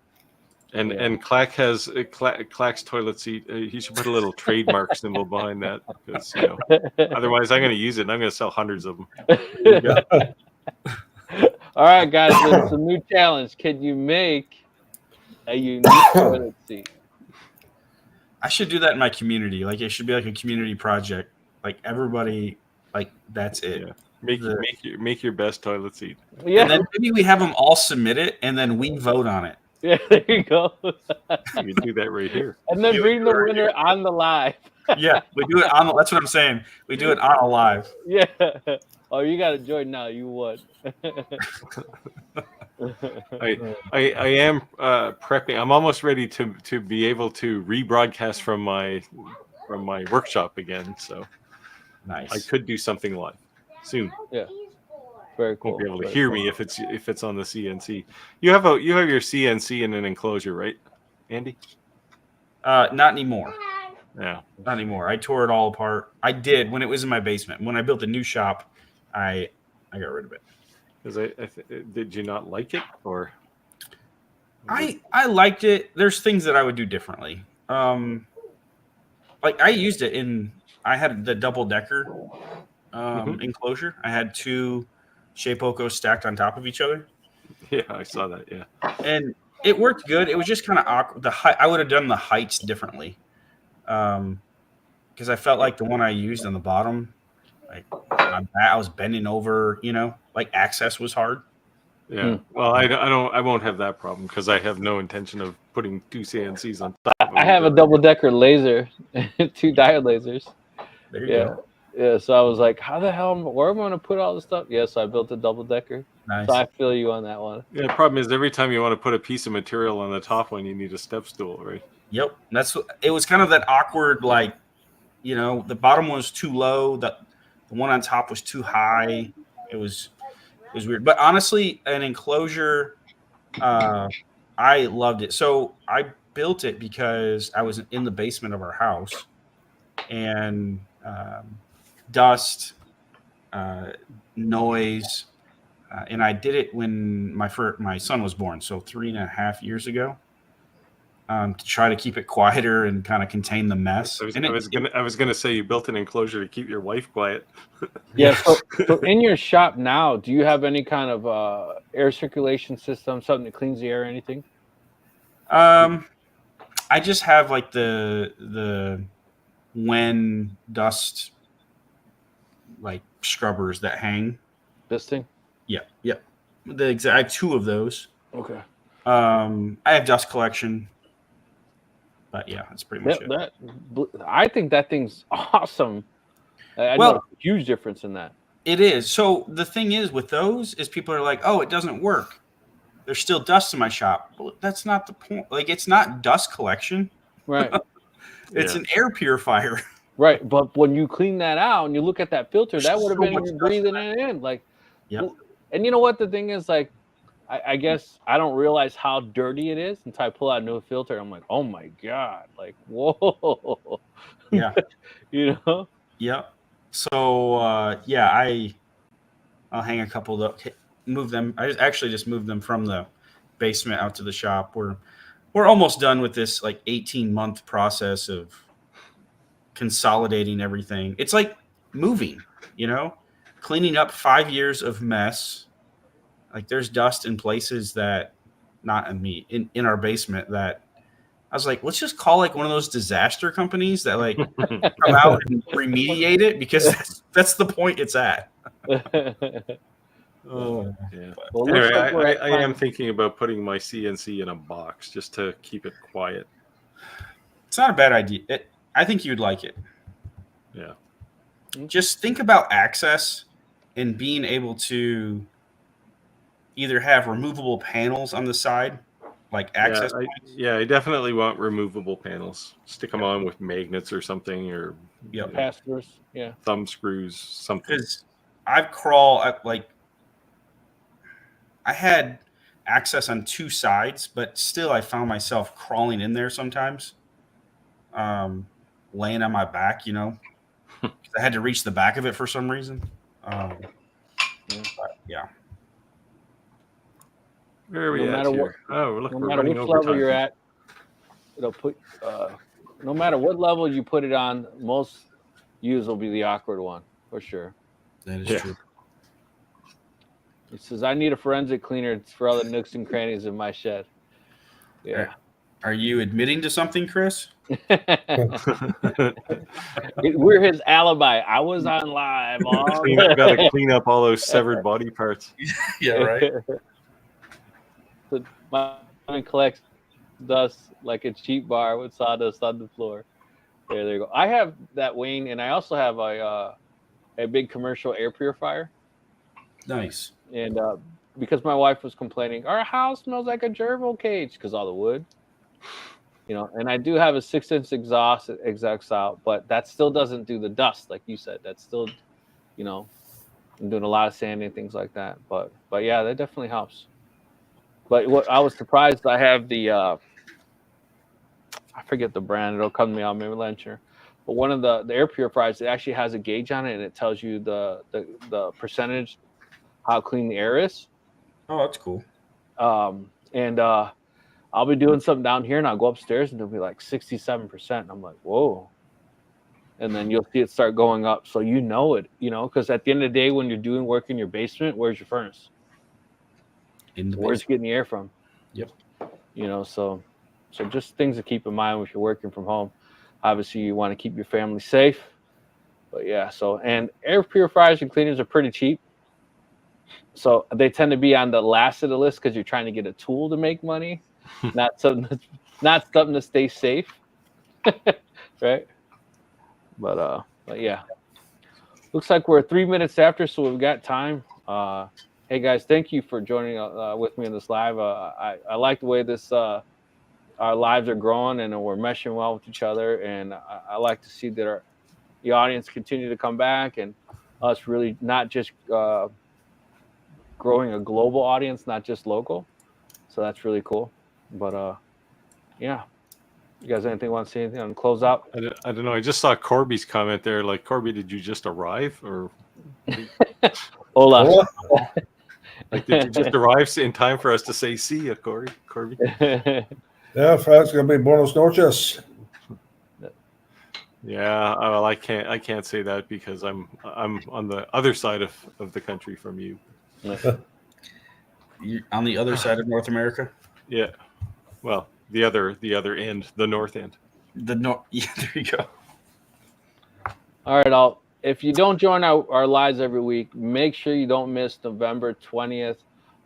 And Clack has Clack's toilet seat. He should put a little trademark symbol behind that, because otherwise I'm going to use it and I'm going to sell hundreds of them. There you go. All right, guys, it's a new challenge. Can you make a unique toilet seat? I should do that in my community. Like, it should be like a community project. Like, everybody, like, that's it. Yeah. Make your best toilet seat. Yeah. And then maybe we have them all submit it, and then we vote on it. Yeah, there you go. You can do that right here. And then bring the winner on the live. Yeah, we do it on. That's what I'm saying. We do it on a live. Yeah. Oh, you got to join now. You won. I am prepping. I'm almost ready to be able to rebroadcast from my workshop again. So nice. I could do something live soon. Yeah. Very cool. Won't be able to hear me if it's on the CNC. You have your CNC in an enclosure, right, Andy? Not anymore. Yeah. Not anymore. I tore it all apart. I did when it was in my basement. When I built the new shop, I got rid of it. Because did you not like it, or? I liked it. There's things that I would do differently. Like I used it I had the double decker enclosure. I had two Shapeoko stacked on top of each other. Yeah, I saw that. Yeah, and it worked good. It was just kind of awkward. The height, I would have done the heights differently, because I felt like the one I used on the bottom, like I was bending over. Like access was hard. Yeah. Well, I won't have that problem because I have no intention of putting two CNCs on top. I have a double decker laser, two diode lasers. There you go. Yeah, so I was like, how the hell, where am I going to put all this stuff? Yeah, so I built a double decker. Nice. So I feel you on that one. Yeah, the problem is every time you want to put a piece of material on the top one, you need a step stool, right? Yep. It was kind of that awkward, like, the bottom one was too low, the one on top was too high. It was weird. But honestly, an enclosure, I loved it. So I built it because I was in the basement of our house, and dust, noise, and I did it when my son was born, so 3.5 years ago, to try to keep it quieter and kind of contain the mess. I was gonna say you built an enclosure to keep your wife quiet. Yeah. So in your shop now, do you have any kind of air circulation system, something that cleans the air or anything? I just have like the when dust like scrubbers that hang. This thing? Yep. I have 2 of those. Okay. I have dust collection, but yeah, that's pretty much it. I think that thing's awesome. I know a huge difference in that. It is. So the thing is with those is people are like, oh, it doesn't work. There's still dust in my shop. Well, that's not the point. Like, it's not dust collection. Right. It's an air purifier. Right. But when you clean that out and you look at that filter, that would have been even breathing it in. Like, yeah. And you know what the thing is? Like, I guess I don't realize how dirty it is until I pull out a new filter. I'm like, oh my God. Like, whoa. Yeah. You know? Yep. So, I'll hang a couple of the, move them. I actually just moved them from the basement out to the shop. We're almost done with this like 18-month process of consolidating everything. It's like moving, cleaning up 5 years of mess. Like there's dust in places that not in me in our basement that I was like, let's just call like one of those disaster companies that like come out and remediate it because that's the point it's at. Oh, yeah. Well, anyway, I am thinking about putting my CNC in a box just to keep it quiet. It's not a bad idea. I think you'd like it. Yeah. Just think about access and being able to either have removable panels on the side, like access points. I definitely want removable panels. Stick them on with magnets or something, or pass-throughs, thumb screws, something. Because I had access on 2 sides, but still I found myself crawling in there sometimes, laying on my back, I had to reach the back of it for some reason. But yeah. Where are we at here? No matter which level you're at, it'll put. No matter what level you put it on, most use will be the awkward one for sure. That is true. He says, "I need a forensic cleaner for all the nooks and crannies in my shed." Yeah. Are you admitting to something, Chris? We're his alibi. I was on live. I've got to clean up all those severed body parts. Yeah, right. So my collects dust like a cheap bar with sawdust on the floor. There you go. I have that, Wayne, and I also have a big commercial air purifier. Nice. And because my wife was complaining, our house smells like a gerbil cage because all the wood. And I do have a 6-inch exhaust that exhausts out, but that still doesn't do the dust, like you said. That's still, I'm doing a lot of sanding, things like that. But yeah, that definitely helps. But what I was surprised, I have the, I forget the brand. It'll come to me on my lecture. But one of the air purifiers, it actually has a gauge on it, and it tells you the percentage, how clean the air is. Oh, that's cool. And I'll be doing something down here, and I'll go upstairs, and it'll be like 67%. And I'm like, whoa. And then you'll see it start going up. So it, because at the end of the day, when you're doing work in your basement, where's your furnace? Where's you getting the air from? Yep. So just things to keep in mind if you're working from home. Obviously, you want to keep your family safe. But yeah, and air purifiers and cleaners are pretty cheap. So they tend to be on the last of the list because you're trying to get a tool to make money, not something to stay safe, right? But yeah, looks like we're 3 minutes after, so we've got time. Hey guys, thank you for joining with me in this live. I like the way this our lives are growing and we're meshing well with each other, and I like to see that the audience continue to come back and us really not just growing a global audience, not just local. So that's really cool. But yeah, you guys anything want to say anything on close out? I don't know. I just saw Corby's comment there. Like, Corby, did you just arrive or? Hola. Like, did you just arrive in time for us to say see ya, Corby? Yeah, that's gonna be buenos noches. Yeah, well, I can't say that because I'm on the other side of the country from you. You're on the other side of North America? Yeah. Well, the other end, the north end. The north. Yeah, there you go. All right, if you don't join our lives every week, make sure you don't miss November 20th.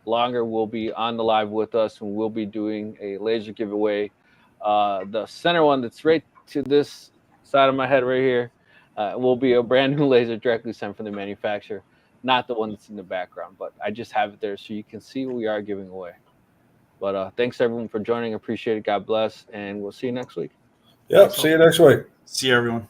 Longer will be on the live with us, and we'll be doing a laser giveaway. The center one that's right to this side of my head right here will be a brand new laser directly sent from the manufacturer, not the one that's in the background, but I just have it there so you can see what we are giving away. But thanks everyone for joining. Appreciate it. God bless, and we'll see you next week. Yep. See you next week. See you, everyone.